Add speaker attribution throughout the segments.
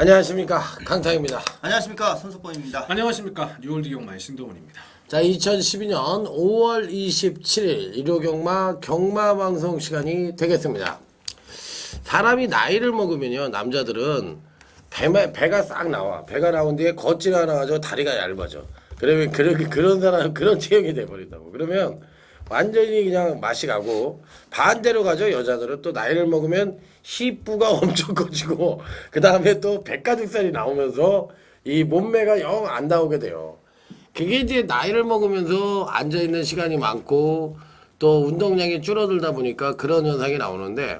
Speaker 1: 안녕하십니까, 강타입니다.
Speaker 2: 안녕하십니까, 손석범입니다.
Speaker 3: 안녕하십니까, 뉴올리경마의 신동훈입니다.
Speaker 1: 자, 2012년 5월 27일 일요경마 경마방송 시간이 되겠습니다. 사람이 나이를 먹으면요, 남자들은 배가 싹 나와. 배가 나온 뒤에 걷지가 않아가지고 다리가 얇아져. 그러면 그런 사람, 그런 체형이 돼버린다고. 그러면 완전히 그냥 맛이 가고, 반대로 가죠. 여자들은 또 나이를 먹으면 힙부가 엄청 커지고, 그 다음에 또 백가죽살이 나오면서 이 몸매가 영 안 나오게 돼요. 그게 이제 나이를 먹으면서 앉아있는 시간이 많고 또 운동량이 줄어들다 보니까 그런 현상이 나오는데,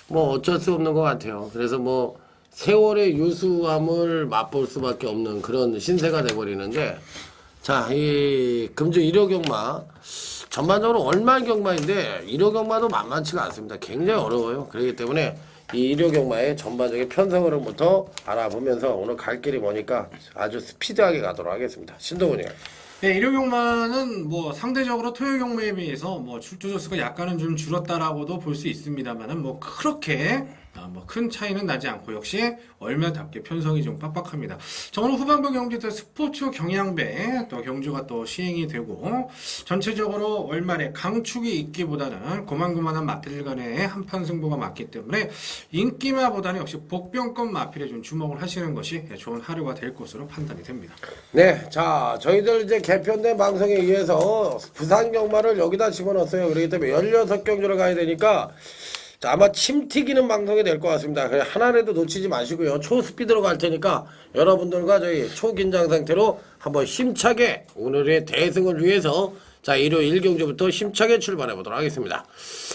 Speaker 1: 뭐 어쩔 수 없는 것 같아요. 그래서 뭐 세월의 유수함을 맛볼 수밖에 없는 그런 신세가 돼버리는데, 자, 이 금주 1호 경마 전반적으로 월말 경마인데 1호 경마도 만만치가 않습니다. 굉장히 어려워요. 그렇기 때문에 이 1호 경마의 전반적인 편성 흐름부터 알아보면서 오늘 갈 길이 뭐니까 아주 스피드하게 가도록 하겠습니다. 신동훈이요.
Speaker 3: 네, 일요경마는 뭐 상대적으로 토요경마에 비해서 뭐 출조 조수가 약간은 좀 줄었다라고도 볼 수 있습니다만은 뭐 그렇게 뭐 큰 차이는 나지 않고 역시 얼마답게 편성이 좀 빡빡합니다. 자, 오늘 후반부 경기 때 스포츠 경향배 또 경주가 또 시행이 되고 전체적으로 월말에 강축이 있기보다는 고만고만한 마필 간의 한판 승부가 맞기 때문에 인기마보다는 역시 복병권 마필에 좀 주목을 하시는 것이 좋은 하루가 될 것으로 판단이 됩니다.
Speaker 1: 네, 자, 저희들 이제 개편된 방송에 의해서 부산 경마를 여기다 집어넣었어요. 그렇기 때문에 16경주를 가야 되니까 자, 아마 침 튀기는 방송이 될 것 같습니다. 그냥 하나라도 놓치지 마시고요. 초스피드로 갈 테니까 여러분들과 저희 초긴장 상태로 한번 힘차게 오늘의 대승을 위해서 자, 일요일 1경주부터 힘차게 출발해 보도록 하겠습니다.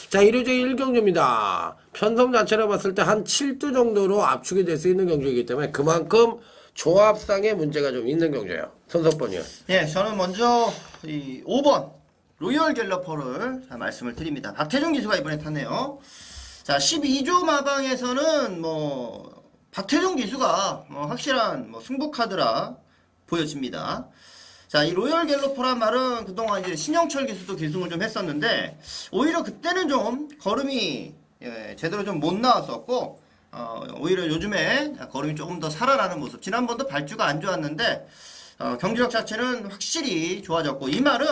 Speaker 1: 자, 일요제 1경주입니다. 편성 자체를 봤을 때 한 7두 정도로 압축이 될 수 있는 경주이기 때문에 그만큼 조합상의 문제가 좀 있는 경주예요. 손석범이요.
Speaker 2: 네, 저는 먼저 이 5번 로열 갤러퍼를 말씀을 드립니다. 박태종 기수가 이번에 탔네요. 자, 12조 마방에서는 뭐 박태종 기수가 확실한 승부카드라 보여집니다. 자, 이 로열 갤러퍼란 말은 그동안 이제 신영철 기수도 기승을 좀 했었는데 오히려 그때는 좀 걸음이 제대로 좀 못 나왔었고 오히려 요즘에 걸음이 조금 더 살아나는 모습. 지난번도 발주가 안 좋았는데 경기력 자체는 확실히 좋아졌고, 이 말은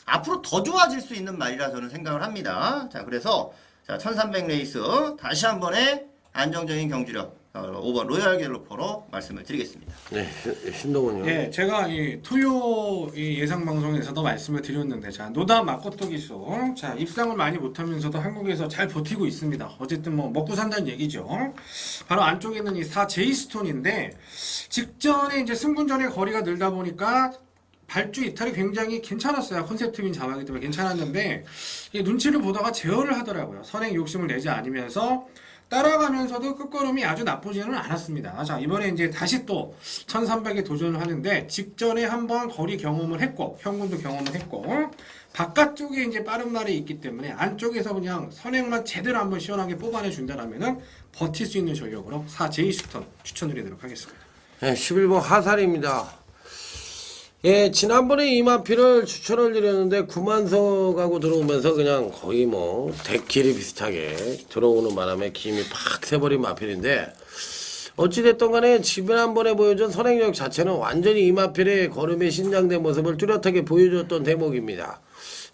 Speaker 2: 앞으로 더 좋아질 수 있는 말이라 저는 생각을 합니다. 자, 그래서 자, 1300 레이스 다시 한 번의 안정적인 경주력 5번 로얄 갤러퍼로 말씀을 드리겠습니다.
Speaker 1: 네, 신동훈이요.
Speaker 3: 네, 제가 이 토요 이 예상 방송에서도 말씀을 드렸는데, 자, 노다 마코토 기수, 자, 입상을 많이 못하면서도 한국에서 잘 버티고 있습니다. 어쨌든 뭐 먹고 산다는 얘기죠. 바로 안쪽에 있는 이 4 제이스톤인데, 직전에 이제 승분전의 거리가 늘다 보니까 발주 이탈이 굉장히 괜찮았어요. 컨셉트인 자막이기 때문에 괜찮았는데 눈치를 보다가 제어를 하더라고요. 선행 욕심을 내지 않으면서 따라가면서도 끝걸음이 아주 나쁘지는 않았습니다. 자, 이번에 이제 다시 또 1300에 도전을 하는데, 직전에 한번 거리 경험을 했고 평균도 경험을 했고 바깥쪽에 이제 빠른 말이 있기 때문에 안쪽에서 그냥 선행만 제대로 한번 시원하게 뽑아내 준다라면은 버틸 수 있는 전력으로 4 제이스톤 추천드리도록 하겠습니다.
Speaker 1: 네, 11번 하살입니다. 예, 지난번에 이마피를 추천을 드렸는데 9만석하고 들어오면서 그냥 거의 뭐 대길이 비슷하게 들어오는 바람에 김이 팍 새버린 마필인데, 어찌됐든 간에 지난번에 보여준 선행력 자체는 완전히 이마필의 걸음의 신장된 모습을 뚜렷하게 보여줬던 대목입니다.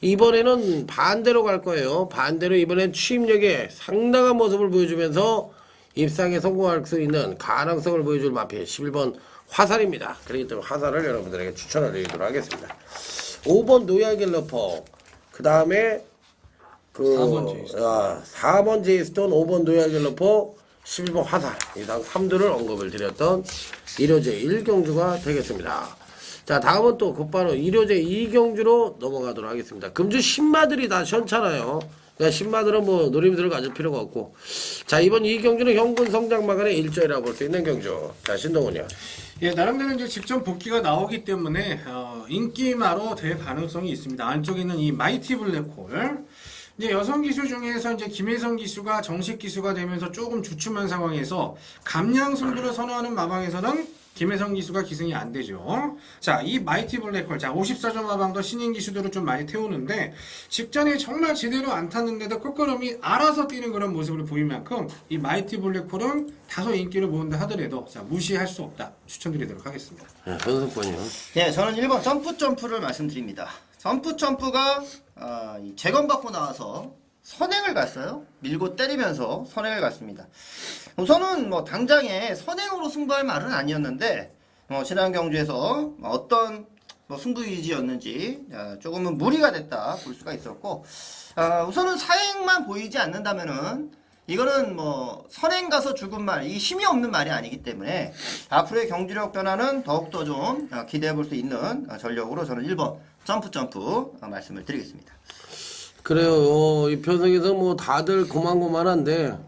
Speaker 1: 이번에는 반대로 갈 거예요. 반대로 이번엔 추임력에 상당한 모습을 보여주면서 입상에 성공할 수 있는 가능성을 보여줄 마필 11번 화살입니다. 그렇기 때문에 화살을 여러분들에게 추천을 드리도록 하겠습니다. 5번 노얄 갤러퍼, 그 다음에 4번 제이스톤, 5번 노얄 갤러퍼, 11번 화살, 이상 3두를 언급을 드렸던 1호제 1경주가 되겠습니다. 자, 다음은 또 곧바로 1호제 2경주로 넘어가도록 하겠습니다. 금주 신마들이 다 시원찮아요. 그러니까 신마들은 뭐 노림수를 가질 필요가 없고, 자, 이번 2경주는 형군 성장마간의 일조이라고 볼 수 있는 경주. 자, 신동훈이요.
Speaker 3: 예, 나름대로 이제 직전 복귀가 나오기 때문에 인기마로 될 가능성이 있습니다. 안쪽에 있는 이 마이티 블랙홀, 이제 여성 기수 중에서 이제 김혜성 기수가 정식 기수가 되면서 조금 주춤한 상황에서 감량 승부를 선호하는 마방에서는 김혜성 기수가 기승이 안 되죠. 자, 이 마이티 블랙홀. 자, 54점 마방도 신인 기수들을 좀 많이 태우는데 직전에 정말 제대로 안 탔는데도 끝걸음이 알아서 뛰는 그런 모습을 보인 만큼 이 마이티 블랙홀은 다소 인기를 모은다 하더라도 자, 무시할 수 없다. 추천드리도록 하겠습니다.
Speaker 1: 네, 선수권이요.
Speaker 2: 네, 저는 1번 점프를 말씀드립니다. 점프가 재검받고 나와서 선행을 갔어요. 밀고 때리면서 선행을 갔습니다. 우선은 뭐 당장에 선행으로 승부할 말은 아니었는데 지난 경주에서 어떤 승부 위주였는지 조금은 무리가 됐다 볼 수가 있었고, 우선은 사행만 보이지 않는다면은 이거는 뭐 선행 가서 죽은 말, 이 힘이 없는 말이 아니기 때문에 앞으로의 경주력 변화는 더욱더 좀 기대해 볼 수 있는 전력으로 저는 1번 점프 말씀을 드리겠습니다.
Speaker 1: 그래요. 이 편성에서 뭐 다들 고만고만한데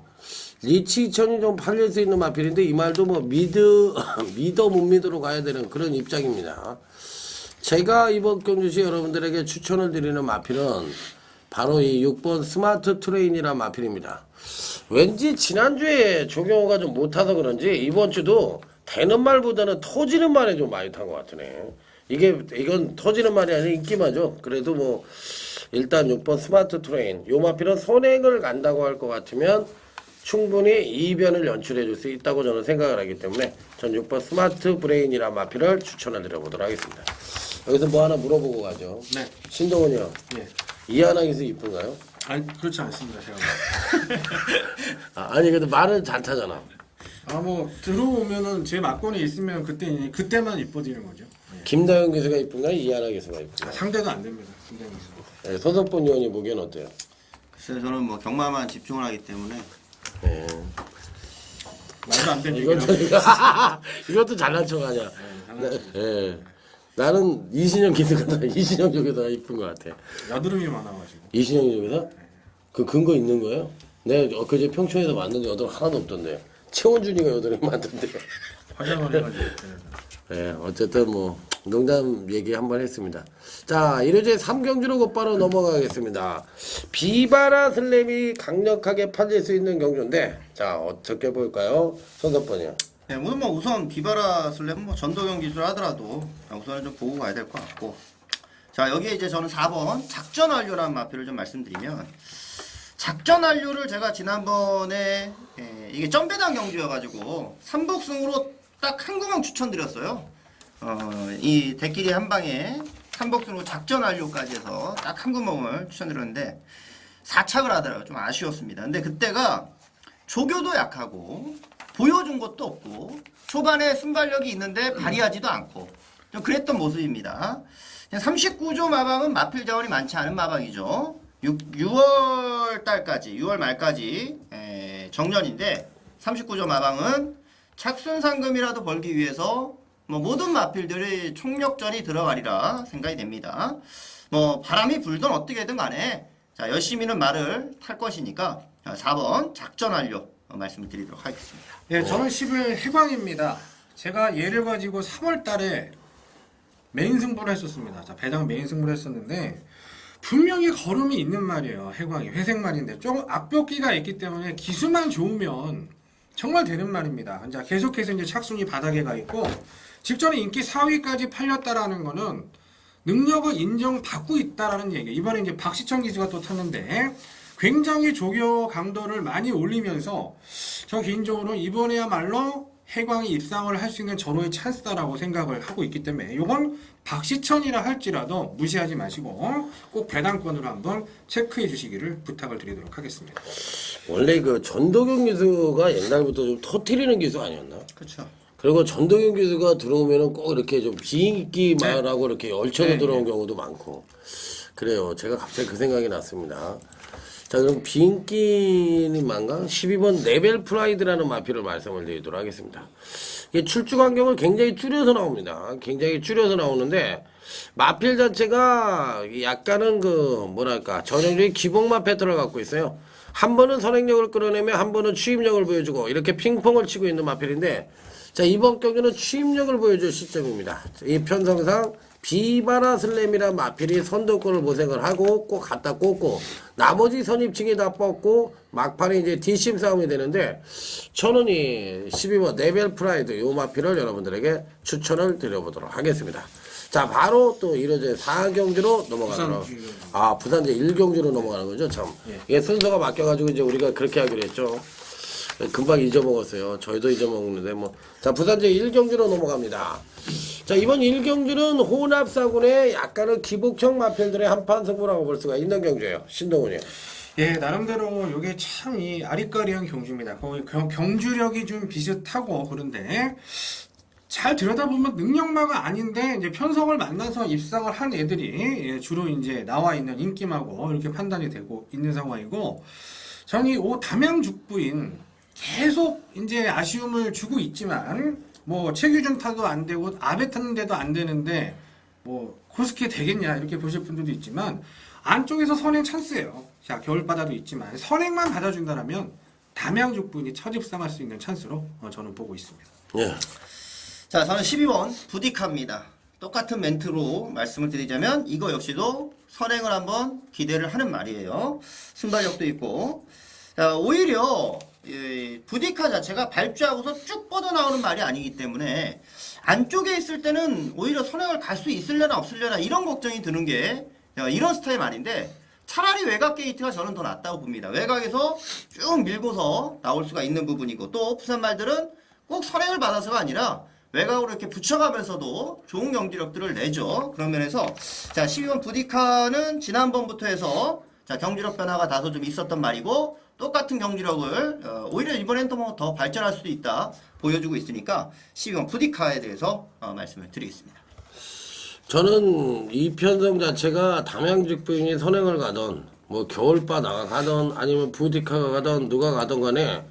Speaker 1: 리치 2000이 좀 팔릴 수 있는 마필인데 이 말도 뭐 믿어 못 믿어로 가야 되는 그런 입장입니다. 제가 이번 경주시 여러분들에게 추천을 드리는 마필은 바로 이 6번 스마트 트레인이라는 마필입니다. 왠지 지난주에 조경호가 좀 못 타서 그런지 이번 주도 되는 말보다는 터지는 말에 좀 많이 탄 것 같으네. 이건 터지는 말이 아니라 인기마죠. 그래도 뭐 일단 6번 스마트 트레인 요 마필은 선행을 간다고 할 것 같으면 충분히 이변을 연출해 줄 수 있다고 저는 생각을 하기 때문에 전 6번 스마트 브레인이라는 마필을 추천을 드려보도록 하겠습니다. 여기서 뭐 하나 물어보고 가죠.
Speaker 3: 네.
Speaker 1: 신동훈이요.
Speaker 3: 예.
Speaker 1: 이하나 기수 이쁜가요?
Speaker 3: 아니, 그렇지 않습니다, 제가.
Speaker 1: 아니 근데 말을 잘 타잖아.
Speaker 3: 뭐 들어오면은 제 막권이 있으면 그때만 이뻐지는 거죠. 예.
Speaker 1: 김다현 기수가 이쁜가요? 이하나 기수가 이쁜가요?
Speaker 3: 상대도 안 됩니다. 김대현 기수.
Speaker 1: 네, 손석본 의원이 보기엔 어때요?
Speaker 2: 글쎄요, 저는 뭐 경마만 집중을 하기 때문에
Speaker 1: 네.
Speaker 3: 말도 안 되는 얘기를
Speaker 1: 이것도 잘난 척하냐?
Speaker 3: 장난치죠.
Speaker 1: 네. 나는 이신영 기수가 이신영 쪽에서 이쁜 것 같아.
Speaker 3: 여드름이 많아가지고.
Speaker 1: 이신영 쪽에서? 그 근거 있는 거예요? 내가 엊그제 평촌에서 왔는데 여드름 하나도 없던데. 최원준이가 여드름이 많던데.
Speaker 3: 화장을 해가지고.
Speaker 1: 네, 어쨌든 뭐 농담 얘기 한번 했습니다. 자, 1회제 3경주로 곧바로 넘어가겠습니다. 비바라 슬램이 강력하게 팔릴 수 있는 경주인데, 자, 어떻게 볼까요? 손석번이요.
Speaker 2: 네, 오늘 뭐 우선 비바라 슬램은 뭐 전도경 기술 하더라도 우선은 좀 보고 가야 될 것 같고, 자, 여기에 이제 저는 4번 작전 완료라는 마표를 좀 말씀드리면, 작전 완료를 제가 지난번에 이게 점배당 경주여가지고 삼복승으로 딱 한 구멍 추천드렸어요. 이 대끼리 한 방에 삼복승으로 작전 완료까지 해서 딱 한 구멍을 추천드렸는데 4착을 하더라고요. 좀 아쉬웠습니다. 근데 그때가 조교도 약하고 보여준 것도 없고 초반에 순발력이 있는데 발휘하지도 않고 좀 그랬던 모습입니다. 39조 마방은 마필 자원이 많지 않은 마방이죠. 6월 달까지 6월 말까지 정년인데 39조 마방은 착순상금이라도 벌기 위해서 뭐 모든 마필들이 총력전이 들어가리라 생각이 됩니다. 뭐 바람이 불든 어떻게든 간에 자 열심히는 말을 탈 것이니까 4번 작전 완료 말씀을 드리도록 하겠습니다.
Speaker 3: 예, 저는 10일 해광입니다. 제가 얘를 가지고 3월 달에 메인 승부를 했었습니다. 자, 배당 메인 승부를 했었는데 분명히 걸음이 있는 말이에요. 해광이 회색말인데 조금 앞벽기가 있기 때문에 기수만 좋으면 정말 되는 말입니다. 자, 계속해서 이제 착순이 바닥에 가 있고 직전에 인기 4위까지 팔렸다라는 거는 능력을 인정받고 있다라는 얘기. 이번에 이제 박시청 기수가 또 탔는데 굉장히 조교 강도를 많이 올리면서 저 개인적으로 이번에야말로 해광이 입상을 할 수 있는 절호의 찬스다라고 생각을 하고 있기 때문에 이건 박시천이라 할지라도 무시하지 마시고 꼭 배당권으로 한번 체크해 주시기를 부탁을 드리도록 하겠습니다.
Speaker 1: 원래 그 전도경 기수가 옛날부터 좀 터트리는 기수 아니었나?
Speaker 2: 그렇죠.
Speaker 1: 그리고 전도경 기수가 들어오면은 꼭 이렇게 좀 비인기 말하고 이렇게 열쳐서 들어온 경우도 많고 그래요. 제가 갑자기 그 생각이 났습니다. 자, 그럼 비인기님만가 12번 레벨 프라이드라는 마피를 말씀을 드리도록 하겠습니다. 이게 출주 간격을 굉장히 줄여서 나옵니다. 굉장히 줄여서 나오는데 마필 자체가 약간은 그 뭐랄까 전형적인 기복마 패턴을 갖고 있어요. 한 번은 선행력을 끌어내면 한 번은 추임력을 보여주고 이렇게 핑퐁을 치고 있는 마필인데 자, 이번 경기는 추임력을 보여줄 시점입니다. 이 편성상 비바라 슬램이란 마필이 선두권을 모색을 하고 꼭 갖다 꽂고 나머지 선입층이 다 뻗고 막판에 이제 뒷심 싸움이 되는데 저는 이 12번 네벨 프라이드 요 마필을 여러분들에게 추천을 드려보도록 하겠습니다. 자, 바로 또 이로제 4경주로 넘어가도록. 부산제 1경주로 넘어가는 거죠, 참. 이게 순서가 바뀌어가지고 이제 우리가 그렇게 하기로 했죠. 금방 잊어먹었어요. 저희도 잊어먹는데 뭐. 자, 부산제 1경주로 넘어갑니다. 자, 이번 1경주는 혼합사군의 약간은 기복형 마필들의 한판 승부라고 볼 수가 있는 경주예요. 신동훈이요.
Speaker 3: 예, 나름대로 이게 참 이 아리까리한 경주입니다. 거의 경주력이 좀 비슷하고 그런데 잘 들여다보면 능력마가 아닌데 이제 편성을 만나서 입상을 한 애들이 주로 이제 나와 있는 인기마고 이렇게 판단이 되고 있는 상황이고, 저는 이 담양죽부인 계속 이제 아쉬움을 주고 있지만 뭐 최규준 타도 안 되고 아베 타는데도 안 되는데 뭐 코스케 되겠냐 이렇게 보실 분들도 있지만 안쪽에서 선행 찬스예요. 자, 겨울바다도 있지만 선행만 받아준다면 담양죽부인이 첫 입상할 수 있는 찬스로 저는 보고 있습니다.
Speaker 1: 예.
Speaker 2: 자, 저는 12번 부디카입니다. 똑같은 멘트로 말씀을 드리자면 이거 역시도 선행을 한번 기대를 하는 말이에요. 순발력도 있고. 자, 오히려 부디카 자체가 발주하고서 쭉 뻗어나오는 말이 아니기 때문에 안쪽에 있을 때는 오히려 선행을 갈 수 있으려나 없으려나 이런 걱정이 드는 게 이런 스타일 말인데, 차라리 외곽 게이트가 저는 더 낫다고 봅니다. 외곽에서 쭉 밀고서 나올 수가 있는 부분이고, 또 부산 말들은 꼭 선행을 받아서가 아니라 외곽으로 이렇게 붙여가면서도 좋은 경기력들을 내죠. 그런 면에서 자, 12번 부디카는 지난번부터 해서 자, 경기력 변화가 다소 좀 있었던 말이고, 똑같은 경기력을 오히려 이번엔 또 뭐 더 발전할 수도 있다 보여주고 있으니까 12번 부디카에 대해서 말씀을 드리겠습니다.
Speaker 1: 저는 이 편성 자체가 담양직부인이 선행을 가던 뭐 겨울바다가 가던 아니면 부디카가 가던 누가 가던 간에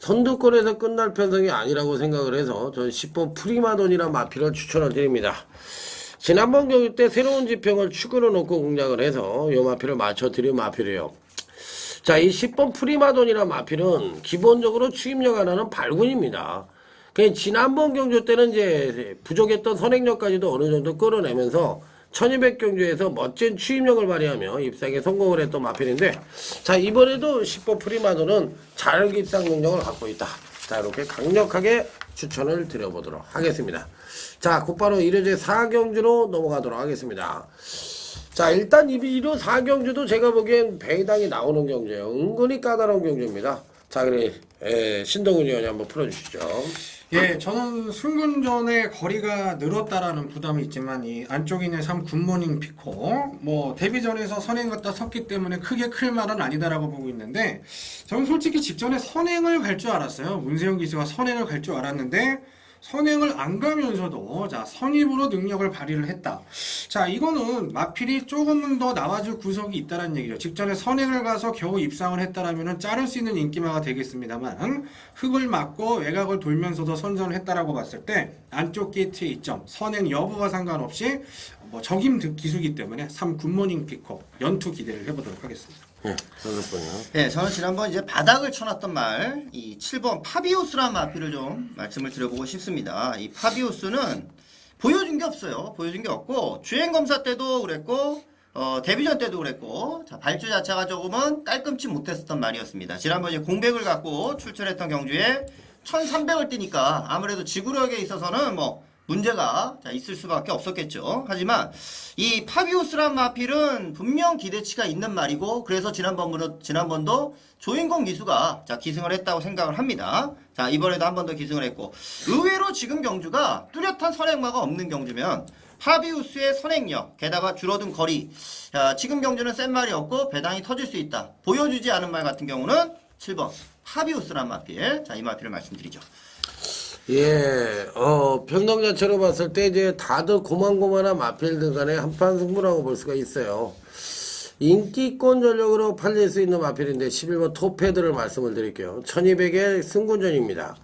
Speaker 1: 선두권에서 끝날 편성이 아니라고 생각을 해서 저는 10번 프리마돈이라는 마필을 추천을 드립니다. 지난번 경기 때 새로운 지평을 축으로 놓고 공략을 해서 이 마필을 맞춰드린 마필이에요. 자, 이 10번 프리마돈이라는 마필은 기본적으로 추임력 하나는 발군입니다. 지난번 경주 때는 이제 부족했던 선행력까지도 어느 정도 끌어내면서 1200경주에서 멋진 추임력을 발휘하며 입상에 성공을 했던 마필인데, 자, 이번에도 10번 프리마돈은 자력 입상 능력을 갖고 있다. 자, 이렇게 강력하게 추천을 드려보도록 하겠습니다. 자, 곧바로 1회제 4경주로 넘어가도록 하겠습니다. 자, 일단 1호 4경주도 제가 보기엔 배당이 나오는 경주예요. 은근히 까다로운 경주입니다. 자, 그래, 신동훈 의원이 한번 풀어주시죠.
Speaker 3: 예, 저는 승군전의 거리가 늘었다라는 부담이 있지만 이 안쪽에 있는 3 굿모닝 피코 뭐 데뷔전에서 선행 갖다 섰기 때문에 크게 클 말은 아니다라고 보고 있는데, 저는 솔직히 직전에 선행을 갈 줄 알았어요. 문세영 기수가 선행을 갈 줄 알았는데 선행을 안 가면서도 자, 선입으로 능력을 발휘를 했다. 자, 이거는 마필이 조금은 더 나와줄 구석이 있다는 얘기죠. 직전에 선행을 가서 겨우 입상을 했다라면은 자를 수 있는 인기마가 되겠습니다만, 흙을 맞고 외곽을 돌면서도 선전을 했다라고 봤을 때 안쪽 게이트의 이점, 선행 여부와 상관없이 뭐 적임 기수기 때문에 3 굿모닝 피커 연투 기대를 해보도록 하겠습니다.
Speaker 1: 예, 선수분요.
Speaker 2: 네, 저는 지난번 이제 바닥을 쳐놨던 말, 이 7번 파비우스라는 마필을 좀 말씀을 드려보고 싶습니다. 이 파비우스는 보여준 게 없어요. 보여준 게 없고, 주행검사 때도 그랬고, 데뷔전 때도 그랬고, 자, 발주 자체가 조금은 깔끔치 못했었던 말이었습니다. 지난번 이제 공백을 갖고 출전했던 경주에 1300을 뛰니까 아무래도 지구력에 있어서는 뭐, 문제가 있을 수밖에 없었겠죠. 하지만 이 파비우스란 마필은 분명 기대치가 있는 말이고, 그래서 지난번도 조인공 기수가 기승을 했다고 생각을 합니다. 자, 이번에도 한 번 더 기승을 했고, 의외로 지금 경주가 뚜렷한 선행마가 없는 경주면 파비우스의 선행력, 게다가 줄어든 거리, 자, 지금 경주는 센 말이 없고 배당이 터질 수 있다 보여주지 않은 말 같은 경우는 7번 파비우스란 마필, 자, 이 마필을 말씀드리죠.
Speaker 1: 예, 편성 자체로 봤을 때 이제 다들 고만고만한 마필들 간의 한판 승부라고 볼 수가 있어요. 인기권 전력으로 팔릴 수 있는 마필인데 11번 토패드를 말씀을 드릴게요. 1200의 승군전입니다.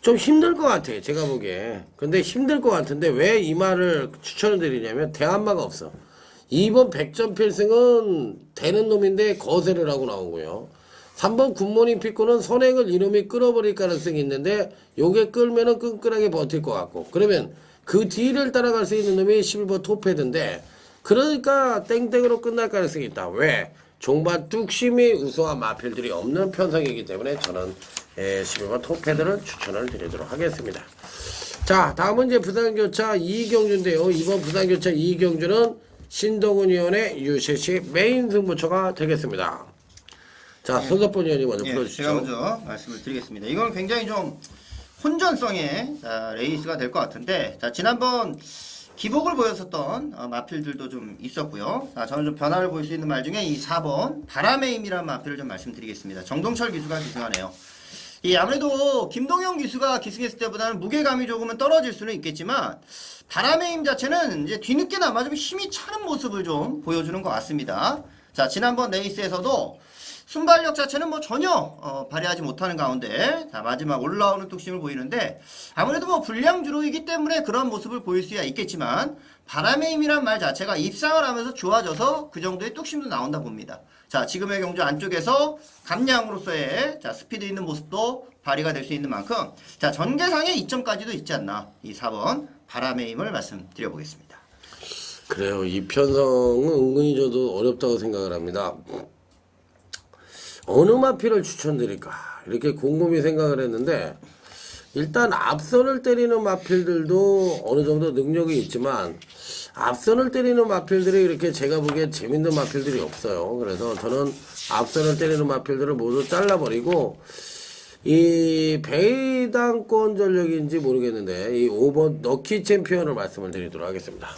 Speaker 1: 좀 힘들 것 같아요, 제가 보기에. 근데 힘들 것 같은데 왜 이 말을 추천을 드리냐면 대안마가 없어. 2번 100점 필승은 되는 놈인데 거세를 하고 나오고요. 3번 굿모닝 피코는 선행을 이놈이 끌어버릴 가능성이 있는데 요게 끌면은 끈끈하게 버틸 것 같고, 그러면 그 뒤를 따라갈 수 있는 놈이 11번 토패드인데 그러니까 땡땡으로 끝날 가능성이 있다. 왜? 종반 뚝심이 우수한 마필들이 없는 편성이기 때문에 저는 11번 토패드를 추천을 드리도록 하겠습니다. 자, 다음은 이제 부산교차 이경주인데요. 이번 부산교차 이경주는 신동훈 위원의 UCC 메인 승부처가 되겠습니다. 자, 손석본 위원이 먼저 풀어주시죠.
Speaker 2: 제가 먼저 말씀을 드리겠습니다. 이건 굉장히 좀 혼전성의 레이스가 될 것 같은데, 자, 지난번 기복을 보였었던 마필들도 좀 있었고요. 자, 저는 좀 변화를 볼 수 있는 말 중에 이 4번 바람의 힘이라는 마필을 좀 말씀드리겠습니다. 정동철 기수가 기승하네요. 아무래도 김동영 기수가 기승했을 때보다는 무게감이 조금은 떨어질 수는 있겠지만 바람의 힘 자체는 이제 뒤늦게나마 좀 힘이 차는 모습을 좀 보여주는 것 같습니다. 자, 지난번 레이스에서도 순발력 자체는 뭐 전혀 발휘하지 못하는 가운데 자, 마지막 올라오는 뚝심을 보이는데 아무래도 뭐 불량주로이기 때문에 그런 모습을 보일 수야 있겠지만 바람의 힘이란 말 자체가 입상을 하면서 좋아져서 그 정도의 뚝심도 나온다 봅니다. 자, 지금의 경주 안쪽에서 감량으로서의 자, 스피드 있는 모습도 발휘가 될 수 있는 만큼 자, 전개상의 이점까지도 있지 않나 이 4번 바람의 힘을 말씀드려보겠습니다.
Speaker 1: 그래요. 이 편성은 은근히 저도 어렵다고 생각을 합니다. 어느 마필을 추천드릴까 이렇게 곰곰이 생각을 했는데 일단 앞선을 때리는 마필들도 어느 정도 능력이 있지만 앞선을 때리는 마필들이 이렇게 제가 보기엔 재밌는 마필들이 없어요. 그래서 저는 앞선을 때리는 마필들을 모두 잘라버리고 이 배당권 전력인지 모르겠는데 이 5번 럭키 챔피언을 말씀을 드리도록 하겠습니다.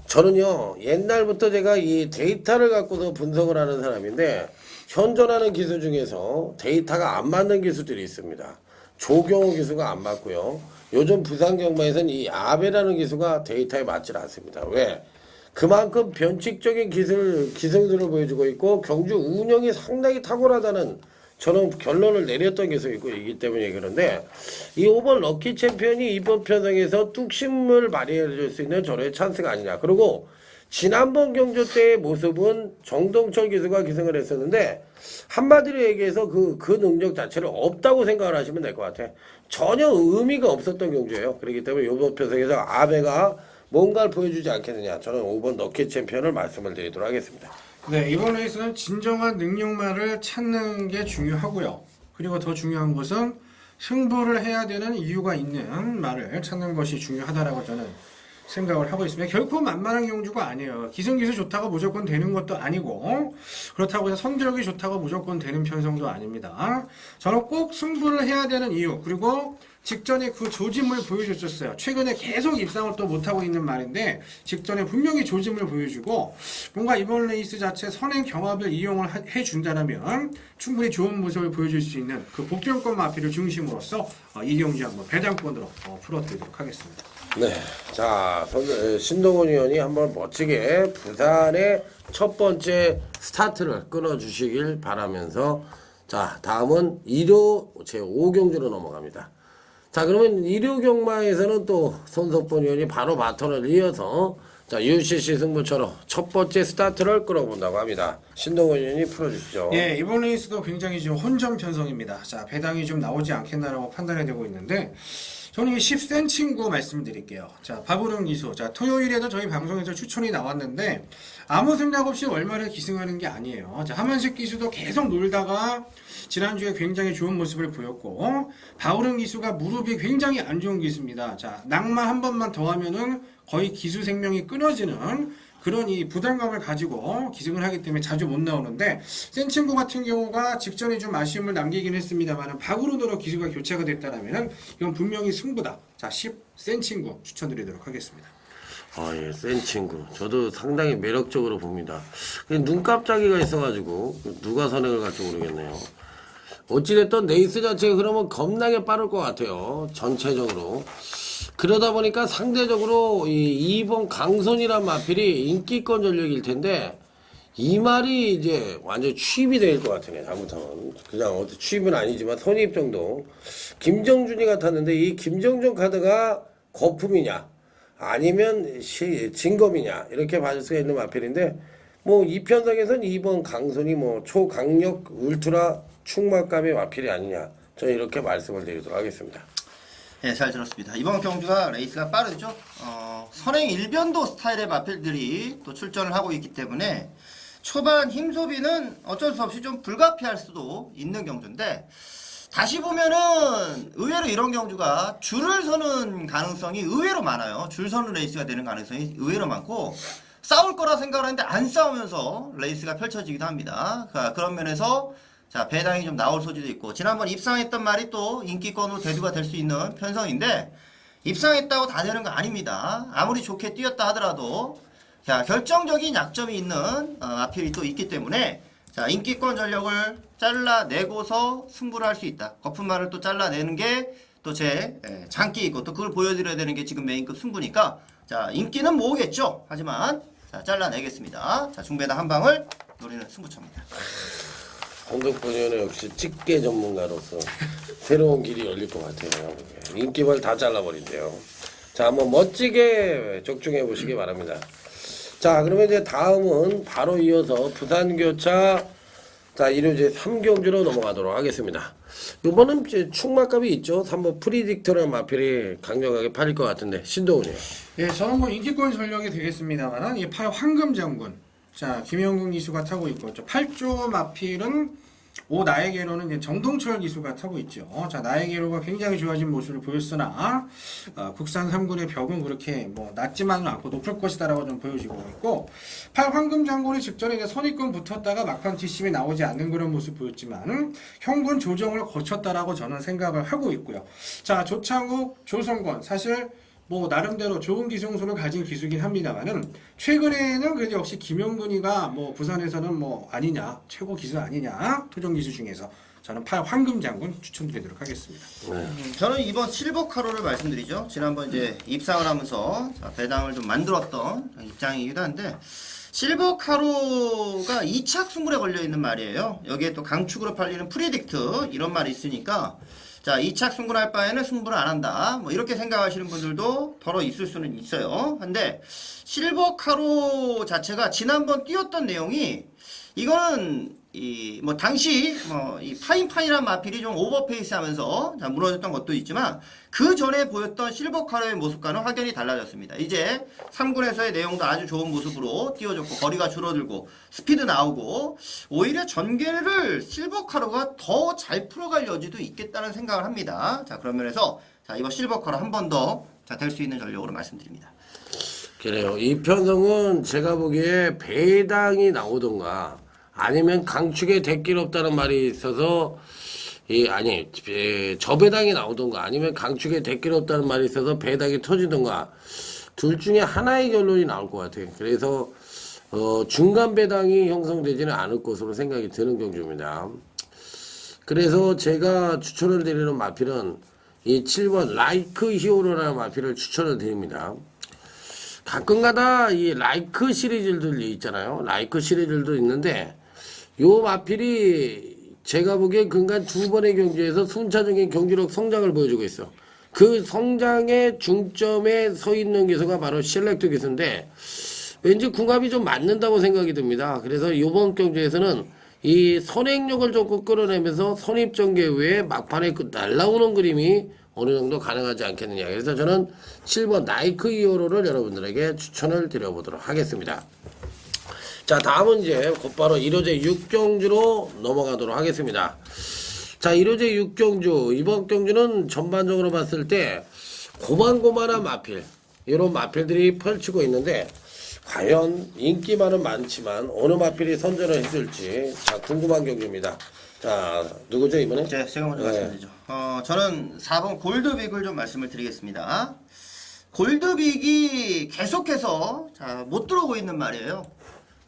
Speaker 1: 저는요 옛날부터 제가 이 데이터를 갖고서 분석을 하는 사람인데 현존하는 기수 중에서 데이터가 안 맞는 기수들이 있습니다. 조경호 기수가 안 맞고요. 요즘 부산경마에서는 이 아베라는 기수가 데이터에 맞질 않습니다. 왜? 그만큼 변칙적인 기술들을 보여주고 있고 경주 운영이 상당히 탁월하다는 저는 결론을 내렸던 기수이기 때문에 그런데 이 5번 럭키 챔피언이 이번 편성에서 뚝심을 발휘해줄 수 있는 저의 찬스가 아니냐. 그리고 지난번 경주 때의 모습은 정동철 기수가 기승을 했었는데 한마디로 얘기해서 그 능력 자체를 없다고 생각을 하시면 될 것 같아. 전혀 의미가 없었던 경주예요. 그렇기 때문에 이번 편성에서 아베가 뭔가를 보여주지 않겠느냐. 저는 5번 럭키 챔피언을 말씀을 드리도록 하겠습니다.
Speaker 3: 네, 이번 레이스는 진정한 능력말을 찾는 게 중요하고요. 그리고 더 중요한 것은 승부를 해야 되는 이유가 있는 말을 찾는 것이 중요하다라고 저는 생각을 하고 있습니다. 결코 만만한 경주가 아니에요. 기승기수 좋다고 무조건 되는 것도 아니고 그렇다고 해서 성적이 좋다고 무조건 되는 편성도 아닙니다. 저는 꼭 승부를 해야 되는 이유 그리고 직전에 그 조짐을 보여줬었어요. 최근에 계속 입상을 또 못하고 있는 말인데 직전에 분명히 조짐을 보여주고 뭔가 이번 레이스 자체 선행 경합을 이용을 해준다면 충분히 좋은 모습을 보여줄 수 있는 그 복병권 마피를 중심으로서 이 경주 한번 배당권으로 풀어드리도록 하겠습니다.
Speaker 1: 네, 자 신동훈 의원이 한번 멋지게 부산의 첫 번째 스타트를 끊어주시길 바라면서 자 다음은 1호 제5경주로 넘어갑니다. 자 그러면 1호 경마에서는 또 손석본 의원이 바로 바톤을 이어서 자 UCC 승부처럼 첫 번째 스타트를 끌어본다고 합니다. 신동훈 의원이 풀어주시죠.
Speaker 3: 예, 이번 레이스도 굉장히 지금 혼전 편성입니다. 자 배당이 좀 나오지 않겠나라고 판단이 되고 있는데 저는 이 10cm 친구 말씀드릴게요. 자, 박우령 기수. 자, 토요일에도 저희 방송에서 추천이 나왔는데 아무 생각 없이 월말에 기승하는 게 아니에요. 자, 하만식 기수도 계속 놀다가 지난주에 굉장히 좋은 모습을 보였고 박우령 기수가 무릎이 굉장히 안 좋은 기수입니다. 자, 낙마 한 번만 더 하면은 거의 기수 생명이 끊어지는 그런 이 부담감을 가지고 기승을 하기 때문에 자주 못 나오는데 센 친구 같은 경우가 직전에 좀 아쉬움을 남기긴 했습니다만 박으로도 기수가 교체가 됐다라면 이건 분명히 승부다. 자 10센 친구 추천드리도록 하겠습니다.
Speaker 1: 아, 예, 센 친구. 저도 상당히 매력적으로 봅니다. 눈깜짝이가 있어가지고 누가 선행을 갈지 모르겠네요. 어찌됐든 레이스 자체가 그러면 겁나게 빠를 것 같아요. 전체적으로. 그러다 보니까 상대적으로 이 2번 강손이란 마필이 인기권 전력일 텐데 이 말이 이제 완전 취입이 될 것 같으네. 잘못하면 그냥 어떤 취입은 아니지만 선입 정도. 김정준이 같았는데 이 김정준 카드가 거품이냐 아니면 진검이냐 이렇게 봐줄 수가 있는 마필인데 뭐 이 편성에서는 2번 강손이 뭐 초강력 울트라 충막감의 마필이 아니냐 저는 이렇게 말씀을 드리도록 하겠습니다.
Speaker 2: 네, 잘 들었습니다. 이번 경주가 레이스가 빠르죠. 선행 일변도 스타일의 마필들이 또 출전을 하고 있기 때문에 초반 힘 소비는 어쩔 수 없이 좀 불가피할 수도 있는 경주인데, 다시 보면은 의외로 이런 경주가 줄을 서는 가능성이 의외로 많아요. 줄 서는 레이스가 되는 가능성이 의외로 많고, 싸울 거라 생각을 했는데 안 싸우면서 레이스가 펼쳐지기도 합니다. 그런 면에서 자, 배당이 좀 나올 소지도 있고, 지난번 입상했던 말이 또 인기권으로 대두가 될 수 있는 편성인데, 입상했다고 다 되는 거 아닙니다. 아무리 좋게 뛰었다 하더라도 자, 결정적인 약점이 있는 마필이 또 있기 때문에, 자, 인기권 전력을 잘라내고서 승부를 할 수 있다. 거품말을 또 잘라내는 게 또 제 장기이고, 또 그걸 보여드려야 되는 게 지금 메인급 승부니까, 자, 인기는 모으겠죠. 하지만 자, 잘라내겠습니다. 자, 중배당 한 방을 노리는 승부처입니다.
Speaker 1: 홍덕권 의원은 역시 집게 전문가로서 새로운 길이 열릴 것 같아요. 인기말 다 잘라버린대요. 자, 한번 멋지게 적중해 보시기 바랍니다. 자, 그러면 이제 다음은 바로 이어서 부산교차 자 1호제 3경주로 넘어가도록 하겠습니다. 이번은 이제 충마값이 있죠. 3번 프리딕터라는 마필이 강력하게 팔릴 것 같은데, 신도훈이요.
Speaker 3: 예, 저는 뭐 인기권 전력이 되겠습니다만, 이 8 황금장군. 자, 김영국 기수가 타고 있고, 8조 마필은 5 나에게로는 이제 정동철 기수가 타고 있죠. 자, 나에게로가 굉장히 좋아진 모습을 보였으나, 국산 3군의 벽은 그렇게 뭐 낮지만은 않고 높을 것이다라고 좀 보여지고 있고, 8 황금장군이 직전에 이제 선입금 붙었다가 막판 뒷심이 나오지 않는 그런 모습 보였지만, 형군 조정을 거쳤다라고 저는 생각을 하고 있고요. 자, 조창욱, 조성권, 사실 뭐 나름대로 좋은 기성수를 가진 기수긴 합니다만은, 최근에는 그래도 역시 김영근이가 뭐 부산에서는 뭐 아니냐, 최고 기수 아니냐, 토종 기수 중에서 저는 8 황금장군 추천드리도록 하겠습니다.
Speaker 2: 저는 이번 실버카로를 말씀드리죠. 지난번 이제 입상을 하면서 자, 배당을 좀 만들었던 입장이기도 한데, 실버카로가 2착 승부에 걸려있는 말이에요. 여기에 또 강축으로 팔리는 프리딕트 이런 말이 있으니까, 자, 2착 승부를 할 바에는 승부를 안 한다. 뭐 이렇게 생각하시는 분들도 덜어 있을 수는 있어요. 근데 실버카로 자체가 지난번 뛰었던 내용이, 이거는 이 뭐 당시 뭐 이 파인파인한 마필이 좀 오버페이스 하면서 자, 무너졌던 것도 있지만, 그 전에 보였던 실버카로의 모습과는 확연히 달라졌습니다. 이제 3군에서의 내용도 아주 좋은 모습으로 띄워줬고, 거리가 줄어들고 스피드 나오고, 오히려 전개를 실버카로가 더 잘 풀어갈 여지도 있겠다는 생각을 합니다. 자, 그런 면에서 자, 이번 실버카로 한 번 더 될 수 있는 전력으로 말씀드립니다.
Speaker 1: 그래요. 이 편성은 제가 보기에 배당이 나오던가, 아니면 강축에 대길 없다는 말이 있어서, 저배당이 나오던가, 아니면 강축에 대길 없다는 말이 있어서 배당이 터지던가, 둘 중에 하나의 결론이 나올 것 같아요. 그래서 중간 배당이 형성되지는 않을 것으로 생각이 드는 경주입니다. 그래서 제가 추천을 드리는 마필은 이 7번 라이크 히어로라는 마필을 추천을 드립니다. 가끔가다 이 라이크 시리즈들이 있잖아요. 라이크 시리즈들도 있는데, 요 마필이 제가 보기에 근간 2번의 경주에서 순차적인 경주력 성장을 보여주고 있어. 그 성장의 중점에 서 있는 기수가 바로 셀렉트 기수인데, 왠지 궁합이 좀 맞는다고 생각이 듭니다. 그래서 이번 경주에서는 이 선행력을 좀 끌어내면서 선입전개 후에 막판에 날라오는 그림이 어느 정도 가능하지 않겠느냐. 그래서 저는 7번 나이크 히어로를 여러분들에게 추천을 드려보도록 하겠습니다. 자, 다음은 이제 곧바로 1호제 6경주로 넘어가도록 하겠습니다. 자, 1호제 6경주, 이번 경주는 전반적으로 봤을 때 고만고만한 마필, 이런 마필들이 펼치고 있는데, 과연 인기만은 많지만 어느 마필이 선전을 해줄지 자, 궁금한 경주입니다. 자, 누구죠 이번에?
Speaker 2: 제가 먼저 말씀드리죠. 저는 4번 골드빅을 좀 말씀을 드리겠습니다. 골드빅이 계속해서 자, 못 들어오고 있는 말이에요.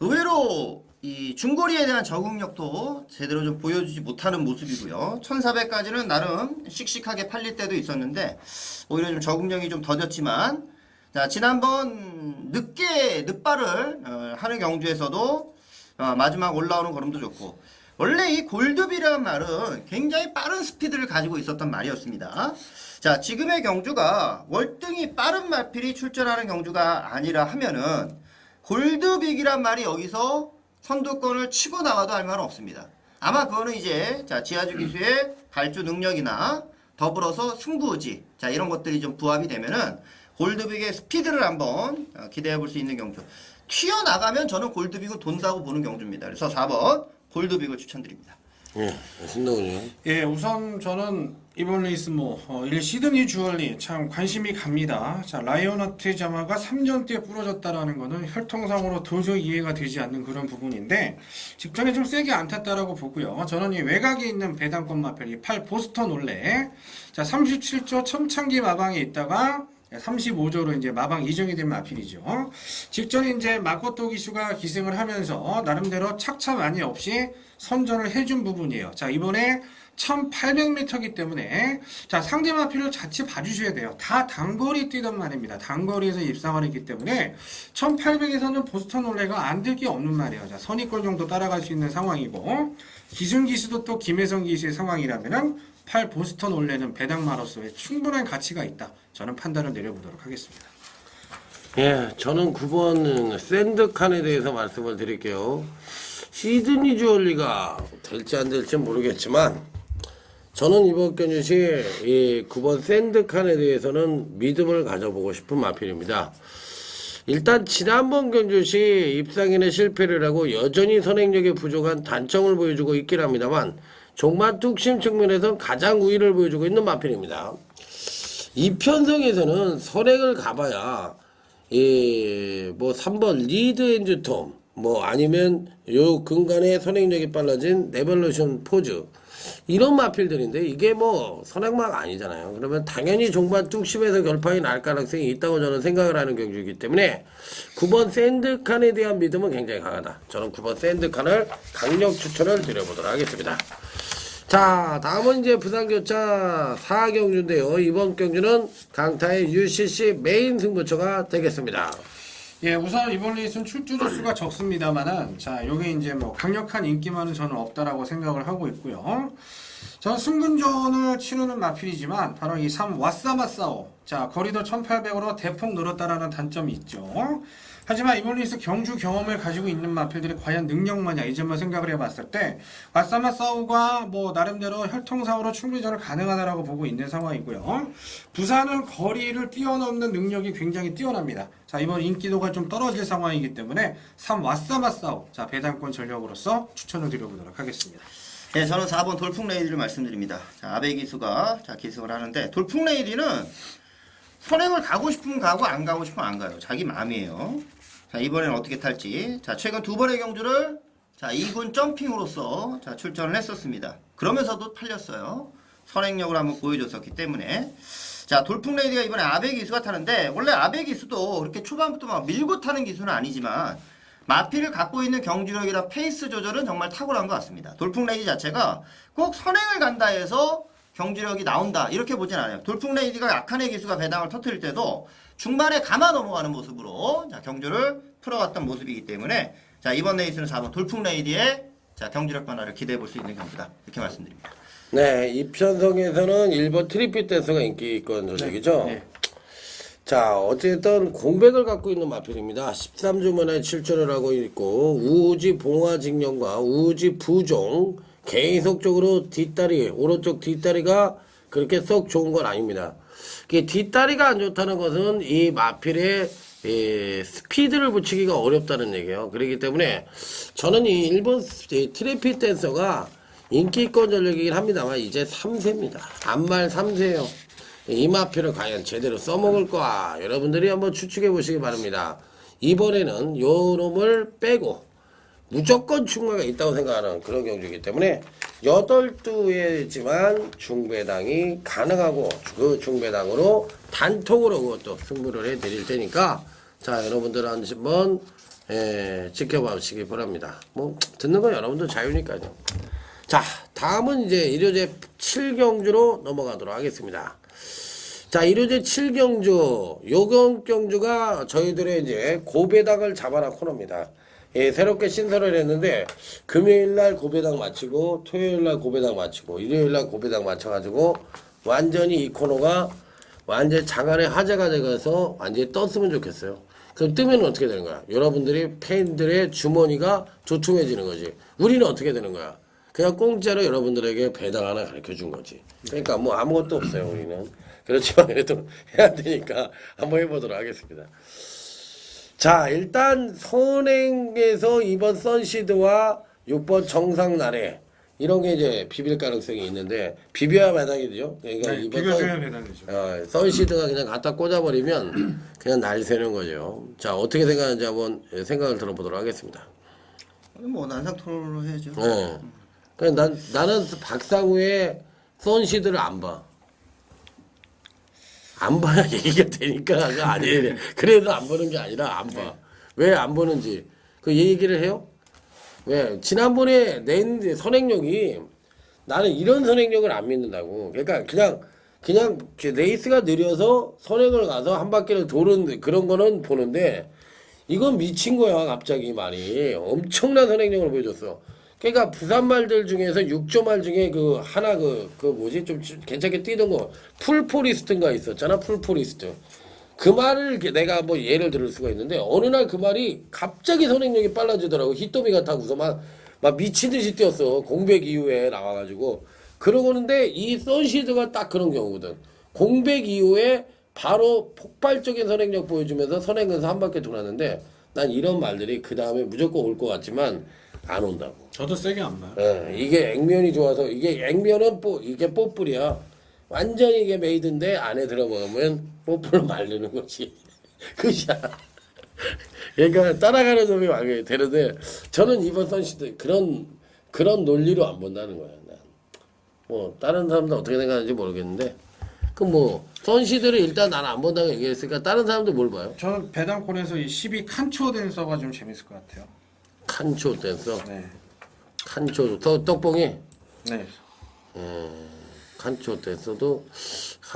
Speaker 2: 의외로 이 중거리에 대한 적응력도 제대로 좀 보여주지 못하는 모습이고요. 1400까지는 나름 씩씩하게 팔릴 때도 있었는데, 오히려 좀 적응력이 좀 더뎠지만, 자, 지난번 늦발을 하는 경주에서도 마지막 올라오는 걸음도 좋고, 원래 이 골드비라는 말은 굉장히 빠른 스피드를 가지고 있었던 말이었습니다. 자, 지금의 경주가 월등히 빠른 마필이 출전하는 경주가 아니라 하면은, 골드빅이란 말이 여기서 선두권을 치고 나가도 할 말은 없습니다. 아마 그거는 이제 자, 지하주 기수의 발주 능력이나 더불어서 승부의지, 자, 이런 것들이 좀 부합이 되면은 골드빅의 스피드를 한번 기대해 볼 수 있는 경주. 튀어나가면 저는 골드빅은 돈다고 보는 경주입니다. 그래서 4번 골드빅을 추천드립니다.
Speaker 1: 예, 신동훈이요.
Speaker 3: 예, 우선 저는 이번 레이스 시드니 주얼리 참 관심이 갑니다. 자, 라이언하트 자마가 3전대에 부러졌다라는 거는 혈통상으로 도저히 이해가 되지 않는 그런 부분인데 직전에 좀 세게 안 탔다라고 보고요. 저는 이 외곽에 있는 배당권 마펠 이 8 보스턴 올레 자 37조 첨창기 마방에 있다가 35조로 이제 마방 이정이 된 마필이죠. 직전에 이제 마코토 기수가 기승을 하면서 나름대로 착차 많이 없이 선전을 해준 부분이에요. 자, 이번에 1800m이기 때문에 자, 상대 마필을 자칫 봐주셔야 돼요. 다 단거리 뛰던 말입니다. 단거리에서 입상을 했기 때문에 1800에서는 보스턴 올레가 안 될 게 없는 말이에요. 자, 선의권 정도 따라갈 수 있는 상황이고 기승 기수도 또 김혜성 기수의 상황이라면은 8 보스턴 올레는 배당마로서의 충분한 가치가 있다. 저는 판단을 내려보도록 하겠습니다.
Speaker 1: 예, 저는 9번 샌드칸에 대해서 말씀을 드릴게요. 시드니 주얼리가 될지 안 될지 모르겠지만 저는 이번 경주시 이 9번 샌드칸에 대해서는 믿음을 가져보고 싶은 마필입니다. 일단 지난번 경주시 입상인의 실패를 하고 여전히 선행력이 부족한 단점을 보여주고 있긴 합니다만 종마 뚝심 측면에서 가장 우위를 보여주고 있는 마필입니다. 이 편성에서는 선행을 가봐야 뭐 3번 리드 엔드 톰 아니면 요 근간에 선행력이 빨라진 레볼루션 포즈 이런 마필들인데 이게 뭐 선행마가 아니잖아요. 그러면 당연히 종반 뚝심에서 결판이 날 가능성이 있다고 저는 생각을 하는 경주이기 때문에 9번 샌드칸에 대한 믿음은 굉장히 강하다. 저는 9번 샌드칸을 강력 추천을 드려보도록 하겠습니다. 자, 다음은 이제 부산교차 4경주인데요. 이번 경주는 강타의 UCC 메인 승부처가 되겠습니다.
Speaker 3: 예, 우선 이번 레이스는 출주조 수가 적습니다만은, 자, 요게 이제 강력한 인기만은 저는 없다라고 생각을 하고 있고요. 저는 승근전을 치르는 마필이지만, 바로 이 3 와사마사오. 자, 거리도 1800으로 대폭 늘었다라는 단점이 있죠. 하지만 이번 레이스 경주 경험을 가지고 있는 마필들이 과연 능력마냐 이 점을 생각을 해봤을 때 와사마사오가 나름대로 혈통상으로 충분전을 가능하다라고 보고 있는 상황이고요. 부산은 거리를 뛰어넘는 능력이 굉장히 뛰어납니다. 자, 이번 인기도가 좀 떨어질 상황이기 때문에 3 와사마사오 자 배당권 전력으로서 추천을 드려보도록 하겠습니다.
Speaker 2: 네, 저는 4번 돌풍레이디를 말씀드립니다. 자, 아베 기수가 기승을 하는데 돌풍레이디는 선행을 가고 싶으면 가고 안 가고 싶으면 안 가요. 자기 마음이에요. 자, 이번에는 어떻게 탈지. 자, 최근 두 번의 경주를 2군 점핑으로서 출전을 했었습니다. 그러면서도 팔렸어요. 선행력을 한번 보여줬었기 때문에. 자, 돌풍레이디가 이번에 아베 기수가 타는데 원래 아베 기수도 그렇게 초반부터 막 밀고 타는 기수는 아니지만 마필을 갖고 있는 경주력이랑 페이스 조절은 정말 탁월한 것 같습니다. 돌풍레이디 자체가 꼭 선행을 간다 해서 경주력이 나온다 이렇게 보진 않아요. 돌풍레이디가 약한 애 기수가 배당을 터뜨릴 때도 중반에 감아 넘어가는 모습으로 경주를 풀어갔던 모습이기 때문에 이번 레이스는 4번 돌풍레이디의 경주력 변화를 기대해 볼 수 있는 경주다 이렇게 말씀드립니다.
Speaker 1: 네, 이 편성에서는 1번 트리피 댄서가 인기있건 조직이죠.
Speaker 3: 네.
Speaker 1: 자, 어쨌든 공백을 갖고 있는 마필입니다. 13주 만에 출전을 하고 있고 우지 봉화직령과 우지 부종 계속적으로 뒷다리, 오른쪽 뒷다리가 그렇게 썩 좋은 건 아닙니다. 뒷다리가 안 좋다는 것은 이 마필의 스피드를 붙이기가 어렵다는 얘기예요. 그렇기 때문에 저는 이 일본 트래피 댄서가 인기권 전력이긴 합니다만 이제 3세입니다. 안말 3세예요. 이 마필을 과연 제대로 써먹을 거야. 여러분들이 한번 추측해 보시기 바랍니다. 이번에는 요 놈을 빼고 무조건 충마가 있다고 생각하는 그런 경주이기 때문에 8두에지만 중배당이 가능하고 그 중배당으로 단톡으로 그것도 승부를 해드릴 테니까 자, 여러분들 한번 지켜보시기 바랍니다. 듣는 건 여러분들 자유니까요. 자, 다음은 이제 일요제 7경주로 넘어가도록 하겠습니다. 자, 일요제 7경주 요경 경주가 저희들의 이제 고배당을 잡아라 코너입니다. 새롭게 신설을 했는데 금요일날 고배당 마치고 토요일날 고배당 마치고 일요일날 고배당 맞춰가지고 완전히 이 코너가 완전 장안의 화제가 돼가서 완전히 떴으면 좋겠어요. 그럼 뜨면 어떻게 되는 거야? 여러분들이 팬들의 주머니가 두툼해지는 거지. 우리는 어떻게 되는 거야? 그냥 공짜로 여러분들에게 배당 하나 가르쳐 준 거지. 그러니까 아무것도 없어요. 우리는 그렇지만 그래도 해야 되니까 한번 해보도록 하겠습니다. 자, 일단 선행에서 이번 선시드와 6번 정상나래 이런 게 이제 비빌 가능성이 있는데 비벼야 마당이죠. 그러니까
Speaker 3: 네,
Speaker 1: 이번
Speaker 3: 비벼줘야 배당이죠.
Speaker 1: 선시드가 그냥 갖다 꽂아버리면 그냥 날 새는 거죠. 자, 어떻게 생각하는지 한번 생각을 들어보도록 하겠습니다.
Speaker 2: 뭐 난상 토론을 해야죠.
Speaker 1: 네. 그러니까 나는 박상우의 선시드를 안 봐. 안 봐야 얘기가 되니까 그거 아니에요. 그래도 안 보는 게 아니라 안 봐. 왜 안 보는지 그 얘기를 해요? 왜 지난번에 낸 선행력이 나는 이런 선행력을 안 믿는다고. 그러니까 그냥 레이스가 느려서 선행을 가서 한 바퀴를 도는 그런 거는 보는데 이건 미친 거야 갑자기 말이 엄청난 선행력을 보여줬어. 그러니까 부산 말들 중에서 6조 말 중에 그 하나 그 뭐지 좀 괜찮게 뛰던 거 풀포리스트인가 있었잖아. 풀포리스트 그 말을 이렇게 내가 뭐 예를 들을 수가 있는데 어느 날 그 말이 갑자기 선행력이 빨라지더라고. 히토미 같아고서 막 미친 듯이 뛰었어. 공백 이후에 나와가지고 그러고는데 이 선시드가 딱 그런 경우거든. 공백 이후에 바로 폭발적인 선행력 보여주면서 선행에서 한 바퀴 돌았는데 난 이런 말들이 그 다음에 무조건 올 것 같지만 안 온다고.
Speaker 3: 저도 세게 안 봐요.
Speaker 1: 이게 액면이 좋아서 이게 액면은 이게 뽀뿔이야. 완전히 이게 메이드인데 안에 들어보면 뽀뿔로 말리는 거지. 그야. 그러니까 따라가는 놈이 왕이 되는데 저는 이번 선시드 그런 논리로 안 본다는 거야. 난. 뭐 다른 사람들 어떻게 생각하는지 모르겠는데 그 뭐 선시드를 일단 나는 안 본다고 얘기했으니까 다른 사람들 뭘 봐요?
Speaker 3: 저는 배당권에서 이 12 칸초 댄서가 좀 재밌을 것 같아요.
Speaker 1: 칸초 댄서.
Speaker 3: 네.
Speaker 1: 칸초 떡봉이.
Speaker 3: 네.
Speaker 1: 칸초 댄서도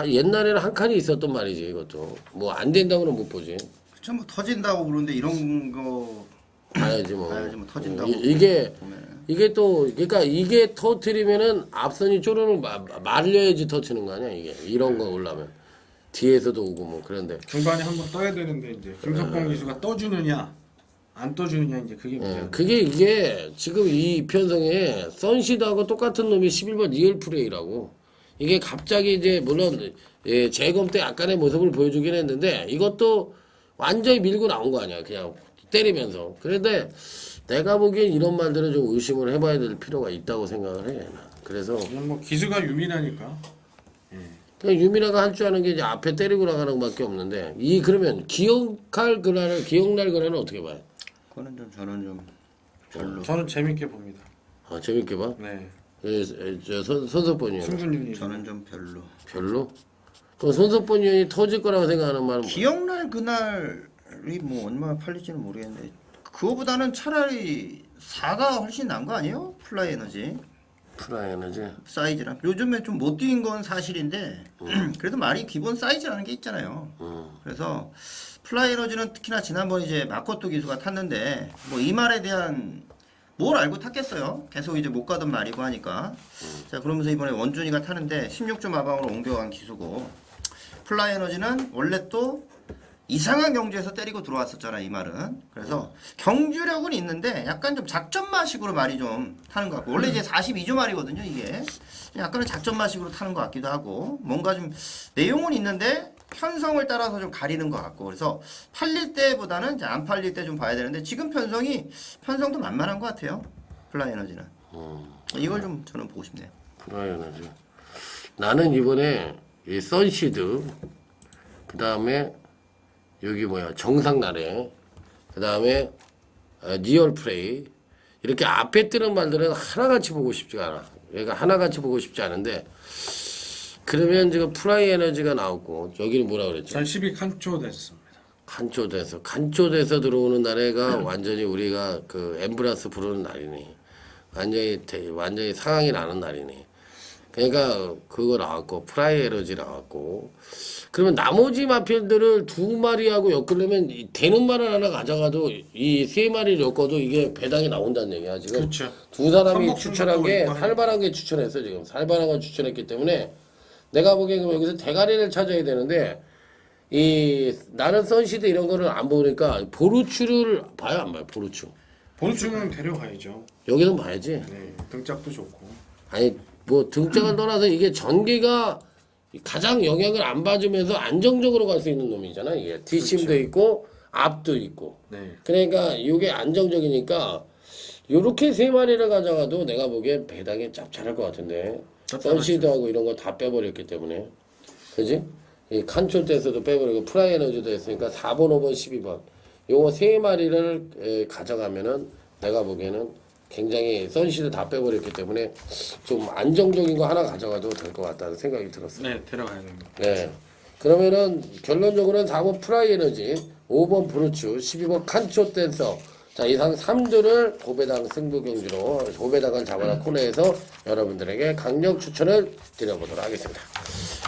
Speaker 1: 옛날에는 한 칸이 있었던 말이지 이것도 뭐 안 된다고는 못 보지.
Speaker 2: 그쵸, 뭐 터진다고 그러는데 이런 거
Speaker 1: 봐야지 뭐.
Speaker 2: 봐야지 뭐 터진다고
Speaker 1: 이게
Speaker 2: 보면은.
Speaker 1: 이게 또 그러니까 이게 터트리면은 앞선이 쪼르륵 말려야지 터트리는 거 아니야 이게 이런 거 올라면 뒤에서도 오고 뭐 그런데
Speaker 3: 중반에 한번 떠야 되는데 이제 김석봉 기수가 떠주느냐 안 떠주느냐 이제 그게 문제예요.
Speaker 1: 그게 이게 지금 이 편성에 선시드하고 똑같은 놈이 11번 리얼 프레이라고 이게 갑자기 이제 물론 재검 때 약간의 모습을 보여주긴 했는데 이것도 완전히 밀고 나온 거 아니야 그냥 때리면서. 그런데 내가 보기엔 이런 말들은 좀 의심을 해봐야 될 필요가 있다고 생각을 해. 그래서
Speaker 3: 그냥 뭐 기수가 유민하니까.
Speaker 1: 그냥 유미라가 할 줄 아는 게 이제 앞에 때리고 나가는 것밖에 없는데 그러면 기억날 그날은 어떻게 봐요?
Speaker 2: 그거는 좀 저는 좀 별로.
Speaker 3: 저는 재밌게 봅니다.
Speaker 1: 아 재밌게 봐?
Speaker 3: 네.
Speaker 1: 저 손석번 의원
Speaker 3: 승준님이
Speaker 2: 저는 좀 별로.
Speaker 1: 별로? 그럼 손석번 의원이 터질 거라고 생각하는 말은 뭐야?
Speaker 2: 기억날 그날이 뭐 얼마나 팔릴지는 모르겠는데 그거보다는 차라리 4가 훨씬 나은 거 아니에요? 플라이 에너지
Speaker 1: 프라이에너지.
Speaker 2: 사이즈랑 요즘에 좀 못 뛰는 건 사실인데 그래도 말이 기본 사이즈라는 게 있잖아요. 그래서 플라이 에너지는 특히나 지난번 이제 마코토 기수가 탔는데 뭐 이 말에 대한 뭘 알고 탔겠어요. 계속 이제 못 가던 말이고 하니까. 자 그러면서 이번에 원준이가 타는데 16조 마방으로 옮겨간 기수고 플라이 에너지는 원래 또 이상한 경주에서 때리고 들어왔었잖아 이 말은. 그래서 경주력은 있는데 약간 좀 작전마식으로 말이 좀 타는 것 같고 원래 이제 42조 말이거든요 이게. 약간은 작전마식으로 타는 것 같기도 하고 뭔가 좀 내용은 있는데 편성을 따라서 좀 가리는 것 같고 그래서 팔릴 때보다는 이제 안 팔릴 때 좀 봐야 되는데 지금 편성도 만만한 것 같아요 플라이 에너지는. 이걸 좀 저는 보고 싶네요.
Speaker 1: 프라이에너지. 나는 이번에 이 선시드 그 다음에 여기 정상나래 그 다음에 리얼 프레이 이렇게 앞에 뜨는 말들은 하나같이 보고 싶지가 않아. 얘가 하나같이 보고 싶지 않은데 그러면 지금 프라이 에너지가 나왔고 여기는 뭐라 그랬죠?
Speaker 3: 전 12 칸초 됐습니다.
Speaker 1: 칸초돼서 들어오는 날에가 완전히 우리가 그 엠브라스 부르는 날이네. 완전히 상황이 나는 날이네. 그러니까 그거 나왔고 프라이 에너지 나왔고 그러면 나머지 마필들을 두 마리하고 엮으려면 되는 말을 하나 가져가도 이 세 마리를 엮어도 이게 배당이 나온다는 얘기야 지금.
Speaker 3: 그렇죠.
Speaker 1: 두 사람이
Speaker 3: 선복
Speaker 1: 추천한 게
Speaker 3: 있고 하니까.
Speaker 1: 살벌한 게 추천했어 지금. 살벌한 걸 추천했기 때문에 내가 보기엔 그럼 여기서 대가리를 찾아야 되는데 나는 선시드 이런 거를 안 보니까 보루추를 봐요 안 봐요 보루추.
Speaker 3: 보루추는 데려가야죠.
Speaker 1: 여기는 봐야지.
Speaker 3: 네. 등짝도 좋고.
Speaker 1: 아니 뭐 등짝을 떠나서 이게 전기가 가장 영향을 안 받으면서 안정적으로 갈 수 있는 놈이잖아. 이게 뒷심도
Speaker 3: 그렇죠.
Speaker 1: 있고 앞도 있고.
Speaker 3: 네.
Speaker 1: 그러니까 이게 안정적이니까 요렇게 세 마리를 가져가도 내가 보기엔 배당이 짭짤할 것 같은데. 선시드하고 이런 거 다 빼버렸기 때문에. 그지? 이 칸촐대에서도 빼버리고 프라이에너지도 했으니까 4번, 5번, 12번. 요거 세 마리를 가져가면은 내가 보기에는 굉장히 선시드 다 빼버렸기 때문에 좀 안정적인 거 하나 가져가도 될 것 같다는 생각이 들었어요.
Speaker 3: 네, 데려가야 됩니다.
Speaker 1: 네. 그러면은 결론적으로는 4번 프라이에너지, 5번 브루츠, 12번 칸초 댄서. 자, 이상 3주를 고배당 승부 경주로 고배당을 잡아라 코너에서 여러분들에게 강력 추천을 드려보도록 하겠습니다.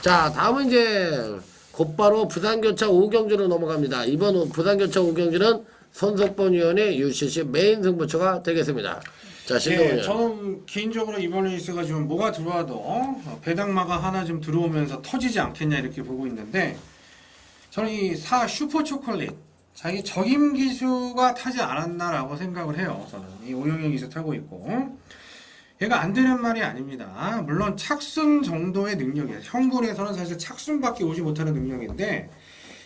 Speaker 1: 자, 다음은 이제 곧바로 부산교차 5경주로 넘어갑니다. 이번 부산교차 5경주는 손석번 위원의 UCC 메인 승부처가 되겠습니다. 자, 신동훈
Speaker 3: 네,
Speaker 1: 위원.
Speaker 3: 저는 개인적으로 이번에 있어가지고 뭐가 들어와도 배당마가 하나 좀 들어오면서 터지지 않겠냐 이렇게 보고 있는데 저는 이 4 슈퍼 초콜릿 자기 적임 기수가 타지 않았나라고 생각을 해요. 저는 이 오영영 기수 타고 있고 얘가 안 되는 말이 아닙니다. 물론 착순 정도의 능력이에요. 형군에서는 사실 착순밖에 오지 못하는 능력인데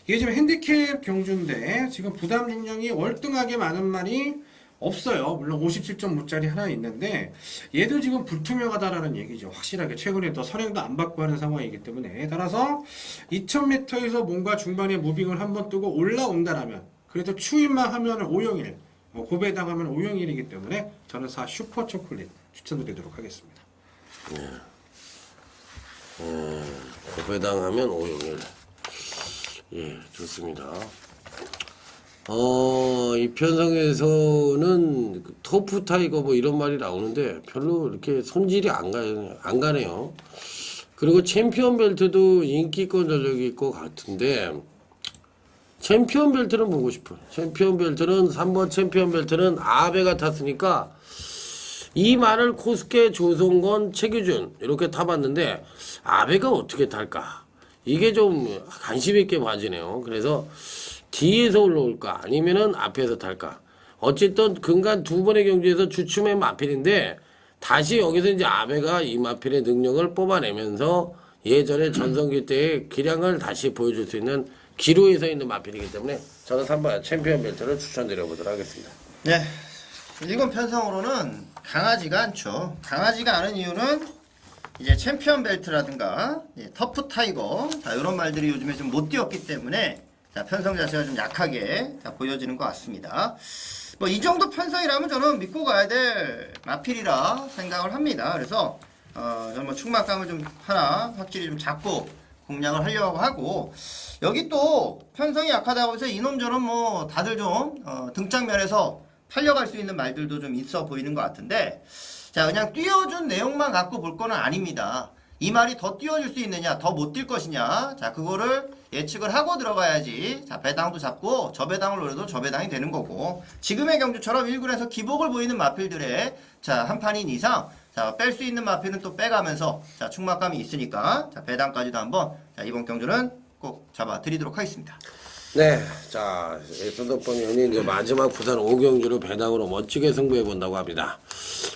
Speaker 3: 이게 지금 핸디캡 경주인데 지금 부담 중량이 월등하게 많은 말이 없어요. 물론 57.5짜리 하나 있는데 얘도 지금 불투명하다라는 얘기죠. 확실하게 최근에 또 선행도 안 받고 하는 상황이기 때문에 따라서 2000m에서 뭔가 중반에 무빙을 한번 뜨고 올라온다라면 그래도 추임만 하면 오영일 고배당하면 오영일이기 때문에 저는 4 슈퍼 초콜릿 추천드리도록 하겠습니다.
Speaker 1: 고배당하면 오영일. 예, 좋습니다. 이 편성에서는 그 터프 타이거 뭐 이런 말이 나오는데 별로 이렇게 손질이 안 가네요. 그리고 챔피언 벨트도 인기권 전력이 있고 같은데, 챔피언 벨트는 보고 싶어요. 챔피언 벨트는 3번 챔피언 벨트는 아베가 탔으니까 이 말을 코스케, 조성건, 최규준 이렇게 타봤는데 아베가 어떻게 탈까? 이게 좀 관심 있게 봐지네요. 그래서 뒤에서 올라올까 아니면은 앞에서 탈까? 어쨌든 근간 두 번의 경주에서 주춤의 마필인데 다시 여기서 이제 아베가 이 마필의 능력을 뽑아내면서 예전에 전성기 때의 기량을 다시 보여줄 수 있는 기로에 서 있는 마필이기 때문에 저는 3번 챔피언 벨트를 추천드려 보도록 하겠습니다.
Speaker 2: 네. 이건 편성으로는 강하지가 않죠. 강하지가 않은 이유는 이제 챔피언 벨트라든가 터프 타이거 이런 말들이 요즘에 좀 못 뛰었기 때문에 편성 자체가 좀 약하게 보여지는 것 같습니다. 뭐 이 정도 편성이라면 저는 믿고 가야 될 마필이라 생각을 합니다. 그래서 저는 뭐 충만감을 좀 하나 확실히 좀 잡고 공략을 하려고 하고 여기 또 편성이 약하다고 해서 이놈 저놈 뭐 다들 좀 등장면에서 팔려갈 수 있는 말들도 좀 있어 보이는 것 같은데 자 그냥 띄워준 내용만 갖고 볼 거는 아닙니다. 이 말이 더 띄워줄 수 있느냐 더 못 뛸 것이냐 자 그거를 예측을 하고 들어가야지 자 배당도 잡고 저 배당을 노려도 저 배당이 되는 거고 지금의 경주처럼 1군에서 기복을 보이는 마필들의 자 한 판인 이상 자 뺄 수 있는 마필은 또 빼가면서 자 충막감이 있으니까 자 배당까지도 한번 자 이번 경주는 꼭 잡아 드리도록 하겠습니다.
Speaker 1: 네, 자 손덕번 의원이 이제 마지막 부산 5경주로 배당으로 멋지게 승부해 본다고 합니다.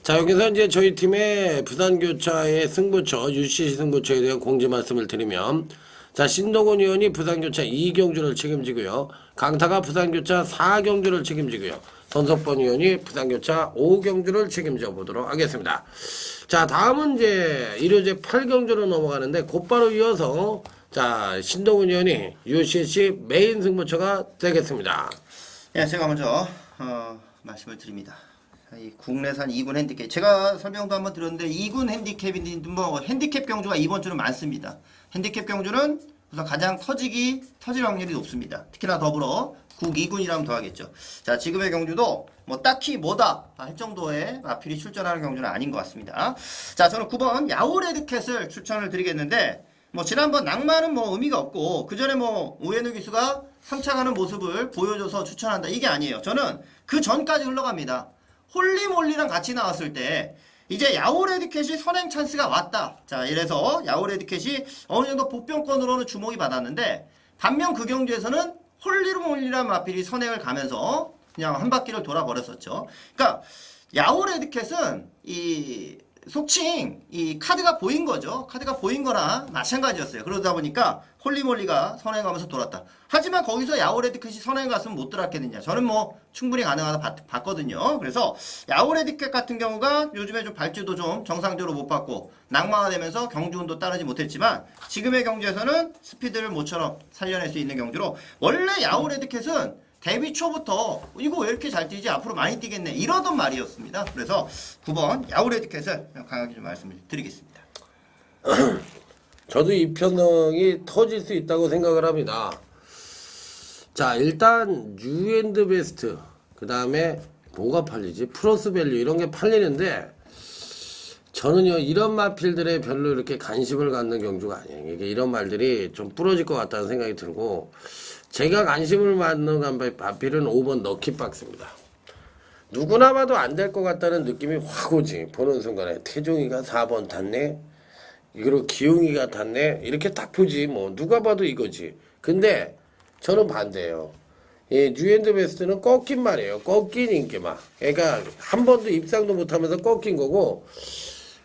Speaker 1: 자 여기서 이제 저희 팀의 부산교차의 승부처 UCC 승부처에 대한 공지 말씀을 드리면 자 신동훈 의원이 부산교차 2경주를 책임지고요. 강타가 부산교차 4경주를 책임지고요. 손석번 의원이 부산교차 5경주를 책임져 보도록 하겠습니다. 자 다음은 이제 1호제 8경주로 넘어가는데 곧바로 이어서 자 신동훈 의원이 UCC 메인 승부처가 되겠습니다.
Speaker 2: 예, 제가 먼저 말씀을 드립니다. 이 국내산 2군 핸디캡 제가 설명도 한번 드렸는데 2군 핸디캡인데 뭐 핸디캡 경주가 이번 주는 많습니다. 핸디캡 경주는 우선 가장 터질 확률이 높습니다. 특히나 더불어 국 2군이라면 더하겠죠. 자 지금의 경주도 뭐 딱히 뭐다 할 정도의 마필이 출전하는 경주는 아닌 것 같습니다. 자 저는 9번 야오레드캣을 추천을 드리겠는데 뭐 지난번 낭만은 뭐 의미가 없고 그 전에 뭐 오해누 기수가 상착하는 모습을 보여줘서 추천한다 이게 아니에요. 저는 그 전까지 흘러갑니다. 홀리몰리랑 같이 나왔을 때 이제 야오레드캣이 선행 찬스가 왔다. 자 이래서 야오레드캣이 어느 정도 복병권으로는 주목이 받았는데 반면 그 경주에서는 홀리몰리란 마필이 선행을 가면서 그냥 한 바퀴를 돌아버렸었죠. 그러니까 야오레드캣은 이 속칭 이 카드가 보인 거죠. 카드가 보인 거나 마찬가지였어요. 그러다 보니까 홀리몰리가 선행 가면서 돌았다. 하지만 거기서 야오레디켓이 선행 갔으면 못 들어왔겠느냐. 저는 뭐 충분히 가능하다 봤거든요. 그래서 야오레디켓 같은 경우가 요즘에 좀 발주도 좀 정상적으로 못 받고 낙마가 되면서 경주운도 따르지 못했지만 지금의 경주에서는 스피드를 모처럼 살려낼 수 있는 경주로 원래 야오레디켓은 데뷔 초부터 이거 왜 이렇게 잘 뛰지? 앞으로 많이 뛰겠네. 이러던 말이었습니다. 그래서 9번 야구레디켓을 강하게 좀 말씀을 드리겠습니다.
Speaker 1: 저도 이 편성이 터질 수 있다고 생각을 합니다. 자, 일단 뉴앤드 베스트, 그 다음에 뭐가 팔리지? 플러스밸류 이런 게 팔리는데 저는요 이런 마필들에 별로 이렇게 관심을 갖는 경주가 아니에요. 이게 이런 말들이 좀 부러질 것 같다는 생각이 들고, 제가 관심을 갖는 마필은 5번 럭키박스입니다. 누구나 봐도 안 될 것 같다는 느낌이 확 오지. 보는 순간에 태종이가 4번 탔네, 그리고 기웅이가 탔네, 이렇게 딱 보지. 뭐 누가 봐도 이거지. 근데 저는 반대예요. 이 뉴앤드 베스트는 꺾인 말이에요. 꺾인 인기마. 그러니까 한 번도 입상도 못하면서 꺾인 거고,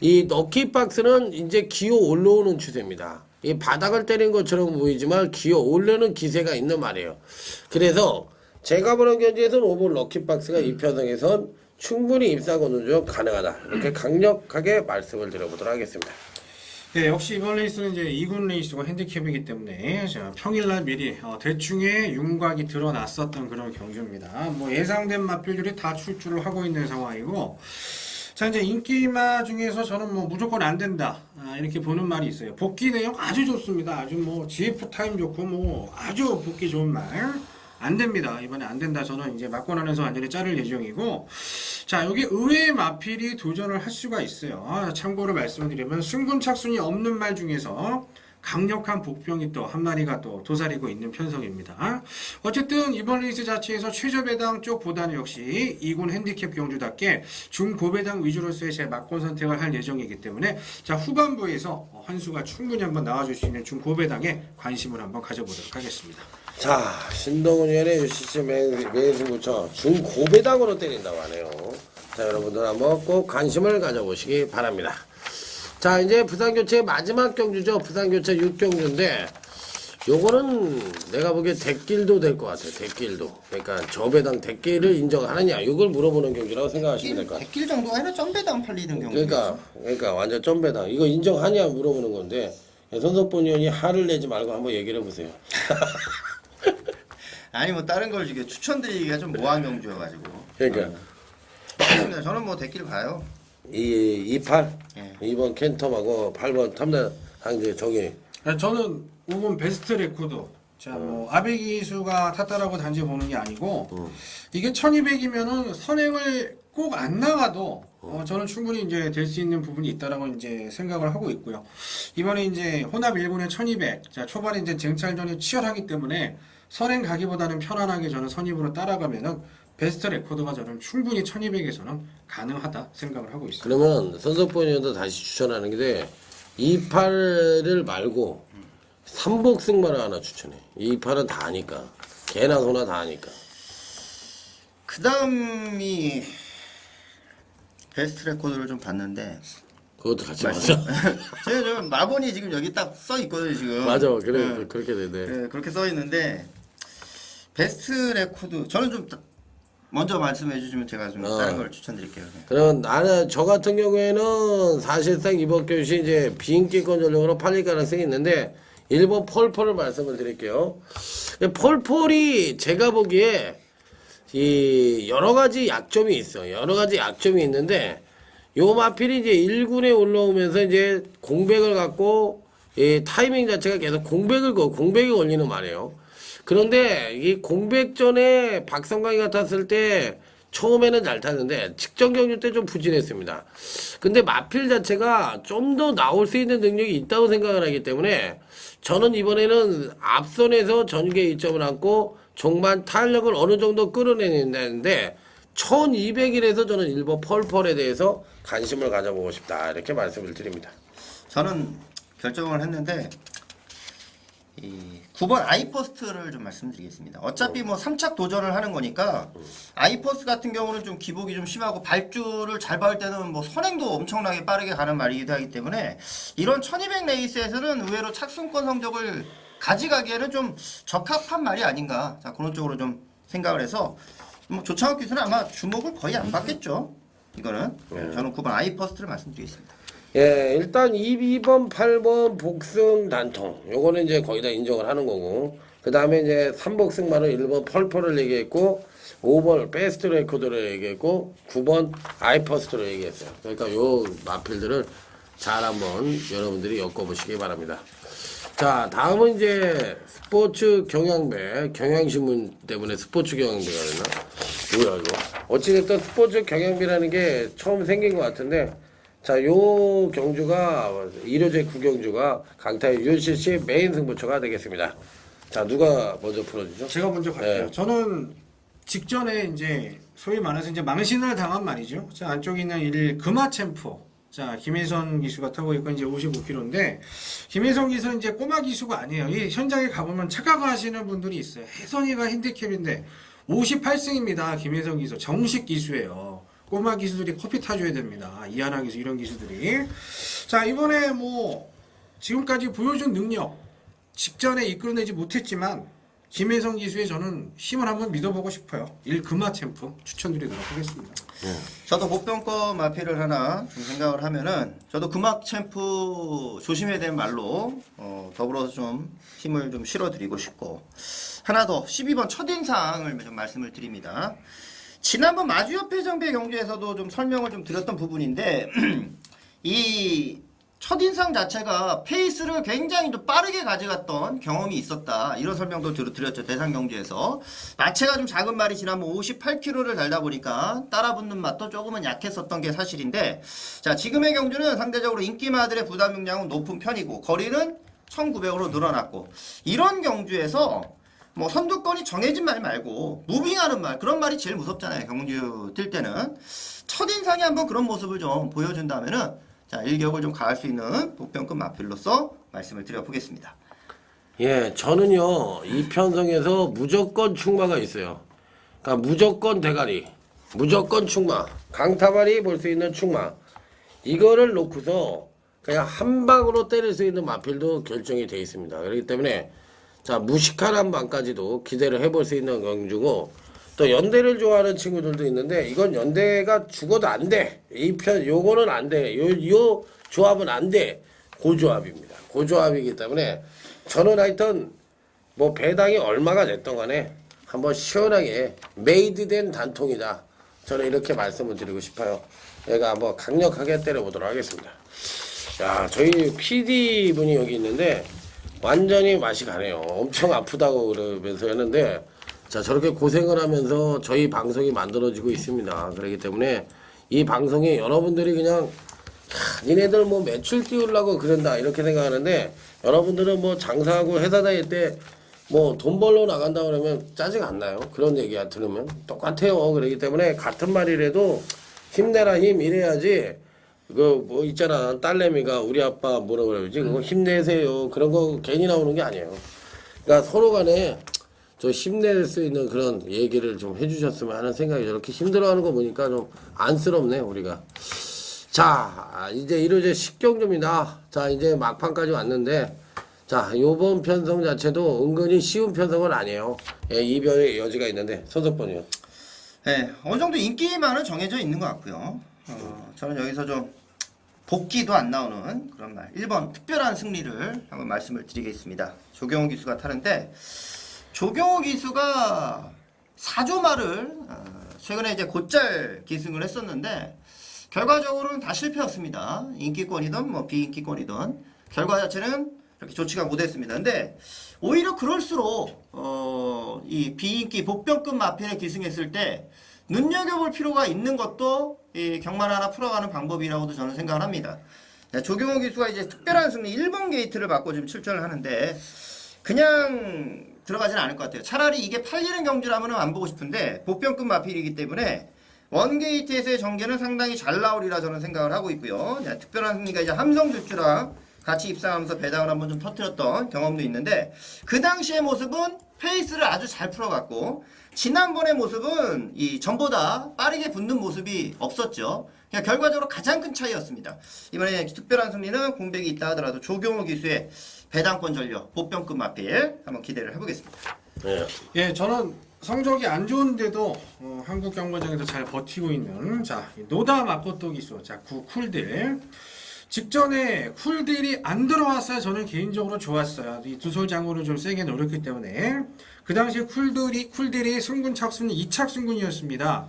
Speaker 1: 이 럭키박스는 이제 기어 올라오는 추세입니다. 이 바닥을 때린 것처럼 보이지만 기어 올라오는 기세가 있는 말이에요. 그래서 제가 보는 견지에서는 5번 럭키박스가 이 편성에선 충분히 입상 운전 가능하다. 이렇게 강력하게 말씀을 드려보도록 하겠습니다.
Speaker 3: 네, 역시 이번 레이스는 이제 2군 레이스고 핸디캡이기 때문에 자, 평일날 미리 대충의 윤곽이 드러났었던 그런 경주입니다. 뭐 예상된 마필들이 다 출주를 하고 있는 상황이고, 자 이제 인기마 중에서 저는 뭐 무조건 안 된다 이렇게 보는 말이 있어요. 복귀 내용 아주 좋습니다. 아주 뭐 GF 타임 좋고 뭐 아주 복귀 좋은 말. 안 됩니다. 이번에 안 된다. 저는 이제 막권안에서 완전히 자를 예정이고, 자 여기 의외의 마필이 도전을 할 수가 있어요. 참고로 말씀을 드리면 승분착순이 없는 말 중에서 강력한 복병이 또 한 마리가 또 도사리고 있는 편성입니다. 어쨌든 이번 레이스 자체에서 최저배당 쪽보다는 역시 2군 핸디캡 경주답게 중고배당 위주로서의 제 막권 선택을 할 예정이기 때문에 자 후반부에서 환수가 충분히 한번 나와줄 수 있는 중고배당에 관심을 한번 가져보도록 하겠습니다.
Speaker 1: 자, 신동훈 위원의 UCC 매승구청 중고배당으로 때린다고 하네요. 자, 여러분들 한번 꼭 관심을 가져보시기 바랍니다. 자, 이제 부산교체 마지막 경주죠. 부산교체 6경주인데 요거는 내가 보기에 대길도 될 것 같아요. 대길도. 그러니까 저배당 대길을 인정하느냐 이걸 물어보는 경주라고 생각하시면 될 것 같아요.
Speaker 2: 백길 정도가 아니라 점배당 팔리는 경우.
Speaker 1: 그러니까 완전 점배당. 이거 인정하냐 물어보는 건데 손석본 의원이 화를 내지 말고 한번 얘기를 해보세요.
Speaker 2: 아니 뭐 다른 걸 이게 추천드리기가 좀 모한 경주여가지고.
Speaker 1: 그러니까
Speaker 2: 맞습니다. 저는 뭐 대길 가요.
Speaker 1: 28
Speaker 2: 예.
Speaker 1: 2번 캔텀하고 8번 탐나 항제 저기
Speaker 3: 저는 5번 베스트 레코드. 자, 뭐 아베기수가 탔다라고 단지 보는 게 아니고 이게 1200이면은 선행을 꼭 안 나가도 저는 충분히 이제 될 수 있는 부분이 있다라고 이제 생각을 하고 있고요. 이번에 이제 혼합 1군의 1200. 자, 초반에 이제 쟁찰전이 치열하기 때문에 선행 가기보다는 편안하게 저는 선입으로 따라가면은 베스트 레코드가 저는 충분히 1200에서는 가능하다 생각을 하고 있습니다.
Speaker 1: 그러면 손석본 의원도 다시 추천하는 게 28을 말고 삼복승만을 하나 추천해. 28은 다 아니까. 개나 소나 다 아니까.
Speaker 2: 그 다음이 베스트 레코드를 좀 봤는데
Speaker 1: 그것도 같이 맞아.
Speaker 2: 제가 좀 마본이 지금 여기 딱 써 있거든요 지금.
Speaker 1: 맞아. 그래
Speaker 2: 네.
Speaker 1: 그렇게 되네.
Speaker 2: 네, 그렇게 써 있는데 베스트 레코드 저는 좀 먼저 말씀해 주시면 제가 좀 다른 걸 추천드릴게요. 네.
Speaker 1: 그럼 나는 저 같은 경우에는 사실상 이번 교시 이제 비인기권 전력으로 팔릴 가능성이 있는데 1번 펄펄을 말씀을 드릴게요. 펄펄이 제가 보기에 이 여러 가지 약점이 있어. 여러 가지 약점이 있는데 요 마필이 이제 1군에 올라오면서 이제 공백을 갖고 이 타이밍 자체가 계속 공백이 걸리는 말이에요. 그런데 이 공백 전에 박성광이가 탔을 때 처음에는 잘 탔는데 직전 경주 때 좀 부진했습니다. 근데 마필 자체가 좀 더 나올 수 있는 능력이 있다고 생각을 하기 때문에 저는 이번에는 앞선에서 전개 이점을 안고 종반 탄력을 어느 정도 끌어내는데 1200일에서 저는 1번 펄펄에 대해서 관심을 가져보고 싶다 이렇게 말씀을 드립니다.
Speaker 2: 저는 결정을 했는데 이 9번 아이퍼스트를 좀 말씀드리겠습니다. 어차피 뭐 3착 도전을 하는 거니까 아이퍼스트 같은 경우는 좀 기복이 좀 심하고 발주를 잘 밟을 때는 뭐 선행도 엄청나게 빠르게 가는 말이기도 하기 때문에 이런 1200 레이스에서는 의외로 착순권 성적을 가져가기에는 좀 적합한 말이 아닌가. 자, 그런 쪽으로 좀 생각을 해서 뭐 조창욱 기수는 아마 주목을 거의 안 받겠죠. 이거는 저는 9번 아이퍼스트를 말씀드리겠습니다.
Speaker 1: 예, 일단 2번, 8번 복승 단통. 요거는 이제 거의 다 인정을 하는 거고. 그 다음에 이제 3복승만은 1번 펄펄을 얘기했고, 5번 베스트 레코드를 얘기했고, 9번 아이퍼스트를 얘기했어요. 그러니까 요 마필들을 잘 한번 여러분들이 엮어보시기 바랍니다. 자, 다음은 이제 스포츠 경향배, 경향신문 때문에 스포츠 경향배가 됐나? 뭐야, 이거? 어찌됐든 스포츠 경향배라는 게 처음 생긴 것 같은데, 자, 요 경주가 1호제 9경주가 강타의 UCC 메인 승부처가 되겠습니다. 자, 누가 먼저 풀어주죠?
Speaker 3: 제가 먼저 갈게요.
Speaker 1: 네.
Speaker 3: 저는 직전에 이제 소위 말해서 이제 망신을 당한 말이죠. 자, 안쪽에 있는 일 금화챔프. 자, 김혜선 기수가 타고 있고 이제 55km인데 김혜선 기수는 이제 꼬마 기수가 아니에요. 이 현장에 가보면 착각하시는 분들이 있어요. 혜선이가 핸디캡인데 58승입니다. 김혜선 기수 정식 기수예요. 꼬마 기수들이 커피 타줘야 됩니다. 이하나 기수 이런 기수들이. 자, 이번에 뭐 지금까지 보여준 능력 직전에 이끌어내지 못했지만 김혜성 기수의 저는 힘을 한번 믿어보고 싶어요. 1 금화 챔프 추천드리도록 하겠습니다.
Speaker 2: 저도 보병권 마피를 하나 좀 생각을 하면은 저도 금악 챔프 조심해야 되는 말로 더불어서 좀 힘을 좀 실어드리고 싶고 하나 더 12번 첫인상을 좀 말씀을 드립니다. 지난번 마주협회 정배 경주에서도 좀 설명을 좀 드렸던 부분인데 이 첫인상 자체가 페이스를 굉장히 좀 빠르게 가져갔던 경험이 있었다. 이런 설명도 드렸죠. 대상 경주에서. 마체가 좀 작은 말이 지난번 58km를 달다 보니까 따라붙는 맛도 조금은 약했었던 게 사실인데 자, 지금의 경주는 상대적으로 인기마들의 부담 용량은 높은 편이고 거리는 1900으로 늘어났고 이런 경주에서 뭐 선두권이 정해진 말 말고 무빙하는 말 그런 말이 제일 무섭잖아요. 경주 뛸 때는. 첫인상이 한번 그런 모습을 좀 보여준다면은 자, 일격을 좀 가할 수 있는 보병급 마필로서 말씀을 드려보겠습니다.
Speaker 1: 예, 저는요, 이 편성에서 무조건 충마가 있어요. 그러니까 무조건 대가리, 무조건 충마, 강타발이 볼 수 있는 충마. 이거를 놓고서 그냥 한 방으로 때릴 수 있는 마필도 결정이 되어 있습니다. 그렇기 때문에 자, 무식한 한 방까지도 기대를 해볼 수 있는 경주고 또 연대를 좋아하는 친구들도 있는데 이건 연대가 죽어도 안 돼. 이 편 요거는 안 돼. 요 조합은 안 돼. 고조합입니다. 고조합이기 때문에 저는 하여튼 뭐 배당이 얼마가 됐던 간에 한번 시원하게 메이드된 단통이다. 저는 이렇게 말씀을 드리고 싶어요. 제가 한번 강력하게 때려보도록 하겠습니다. 야, 저희 PD 분이 여기 있는데 완전히 맛이 가네요. 엄청 아프다고 그러면서 했는데 자, 저렇게 고생을 하면서 저희 방송이 만들어지고 있습니다. 그렇기 때문에 이 방송이 여러분들이 그냥 니네들 뭐 매출 띄우려고 그런다 이렇게 생각하는데 여러분들은 뭐 장사하고 회사 다닐 때 뭐 돈 벌러 나간다 그러면 짜증 안 나요. 그런 얘기 들으면 똑같아요. 그렇기 때문에 같은 말이라도 힘내라 힘 이래야지 그 뭐 있잖아 딸내미가 우리 아빠 뭐라 그러지 그거 힘내세요 그런 거 괜히 나오는 게 아니에요. 그러니까 서로 간에 저 힘낼 수 있는 그런 얘기를 좀 해주셨으면 하는 생각이 저렇게 힘들어하는 거 보니까 좀 안쓰럽네 우리가. 자, 이제 1호제 10경주입니다. 자, 이제 막판까지 왔는데 자, 요번 편성 자체도 은근히 쉬운 편성은 아니에요. 예, 이별의 여지가 있는데 손석번이요.
Speaker 2: 네, 어느 정도 인기만은 정해져 있는 것 같고요. 저는 여기서 좀 복귀도 안 나오는 그런 말 1번 특별한 승리를 한번 말씀을 드리겠습니다. 조경호 기수가 타는데 조경호 기수가 4조 말을 최근에 이제 곧잘 기승을 했었는데 결과적으로는 다 실패였습니다. 인기권이든 뭐 비인기권이든 결과 자체는 그렇게 좋지가 못했습니다. 근데 오히려 그럴수록 이 비인기 복병급 마필에 기승했을 때 눈여겨볼 필요가 있는 것도 이 경마를 하나 풀어가는 방법이라고도 저는 생각을 합니다. 조경호 기수가 이제 특별한 승리 1번 게이트를 받고 지금 출전을 하는데 그냥 들어가지는 않을 것 같아요. 차라리 이게 팔리는 경주라면 안 보고 싶은데 복병급 마필이기 때문에 원게이트에서의 전개는 상당히 잘 나오리라 저는 생각을 하고 있고요. 특별한 승리가 이제 함성질주랑 같이 입상하면서 배당을 한번 좀 터뜨렸던 경험도 있는데 그 당시의 모습은 페이스를 아주 잘 풀어갔고 지난번의 모습은 이 전보다 빠르게 붙는 모습이 없었죠. 그냥 결과적으로 가장 큰 차이였습니다. 이번에 특별한 승리는 공백이 있다 하더라도 조경호 기수의 배당권 전력 보병급 마필 한번 기대를 해보겠습니다.
Speaker 1: 네.
Speaker 3: 예, 저는 성적이 안 좋은데도 한국 경마장에서 잘 버티고 있는 이 노다 마코토 기수, 쿨딜. 직전에 쿨딜이 안 들어왔어야 저는 개인적으로 좋았어요. 이 두솔 장구를 좀 세게 노렸기 때문에 그 당시에 쿨딜이 승군 착순이 2착 승군이었습니다.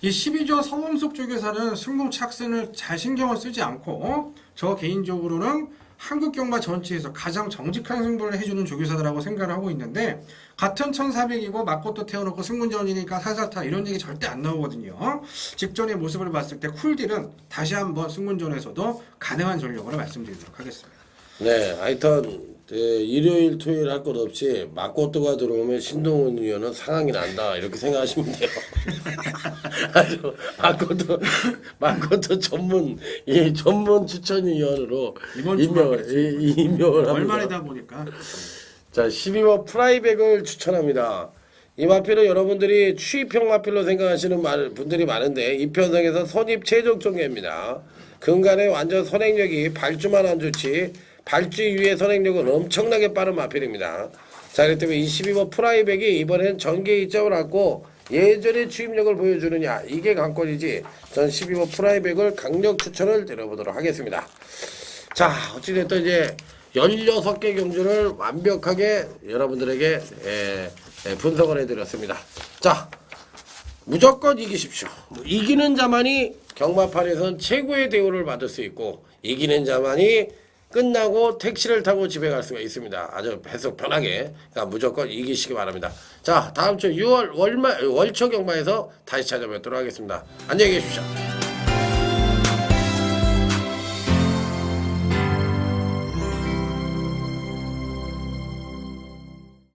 Speaker 3: 이 12조 서범석 쪽에서는 승군 착순을 잘 신경을 쓰지 않고 저 개인적으로는 한국 경마 전체에서 가장 정직한 승부를 해주는 조교사들하고 생각을 하고 있는데 같은 1400이고 마코토 태워놓고 승군전이니까 살살타 이런 얘기 절대 안 나오거든요. 직전의 모습을 봤을 때 쿨딜은 다시 한번 승군전에서도 가능한 전력으로 말씀드리도록 하겠습니다.
Speaker 1: 네, 하여튼 일요일 토요일 할 것 없이 마코토가 들어오면 신동훈 의원은 상황이 난다 이렇게 생각하시면 돼요. 아주 마코토 전문 추천위원으로
Speaker 3: 이번
Speaker 1: 임명을 합니다.
Speaker 3: 월말이다 보니까
Speaker 1: 자, 12번 프라이백을 추천합니다. 이 마필은 여러분들이 추입형 마필로 생각하시는 분들이 많은데 이 편성에서 선입 최종 종류입니다. 근간에 완전 선행력이 발주만 안 좋지 발주 이후의 선행력은 엄청나게 빠른 마필입니다. 자, 그렇기 때문에 이 12번 프라이백이 이번엔 전개 이점을 갖고 예전의 추입력을 보여주느냐 이게 관건이지 전 12번 프라이백을 강력 추천을 드려보도록 하겠습니다. 자, 어찌됐든 이제 16개 경주를 완벽하게 여러분들에게 분석을 해드렸습니다. 자, 무조건 이기십시오. 이기는 자만이 경마판에선 최고의 대우를 받을 수 있고 이기는 자만이 끝나고 택시를 타고 집에 갈 수가 있습니다. 아주 배속 편하게. 그러니까 무조건 이기시기 바랍니다. 자, 다음 주 6월 월초 경마에서 다시 찾아뵙도록 하겠습니다. 안녕히 계십시오.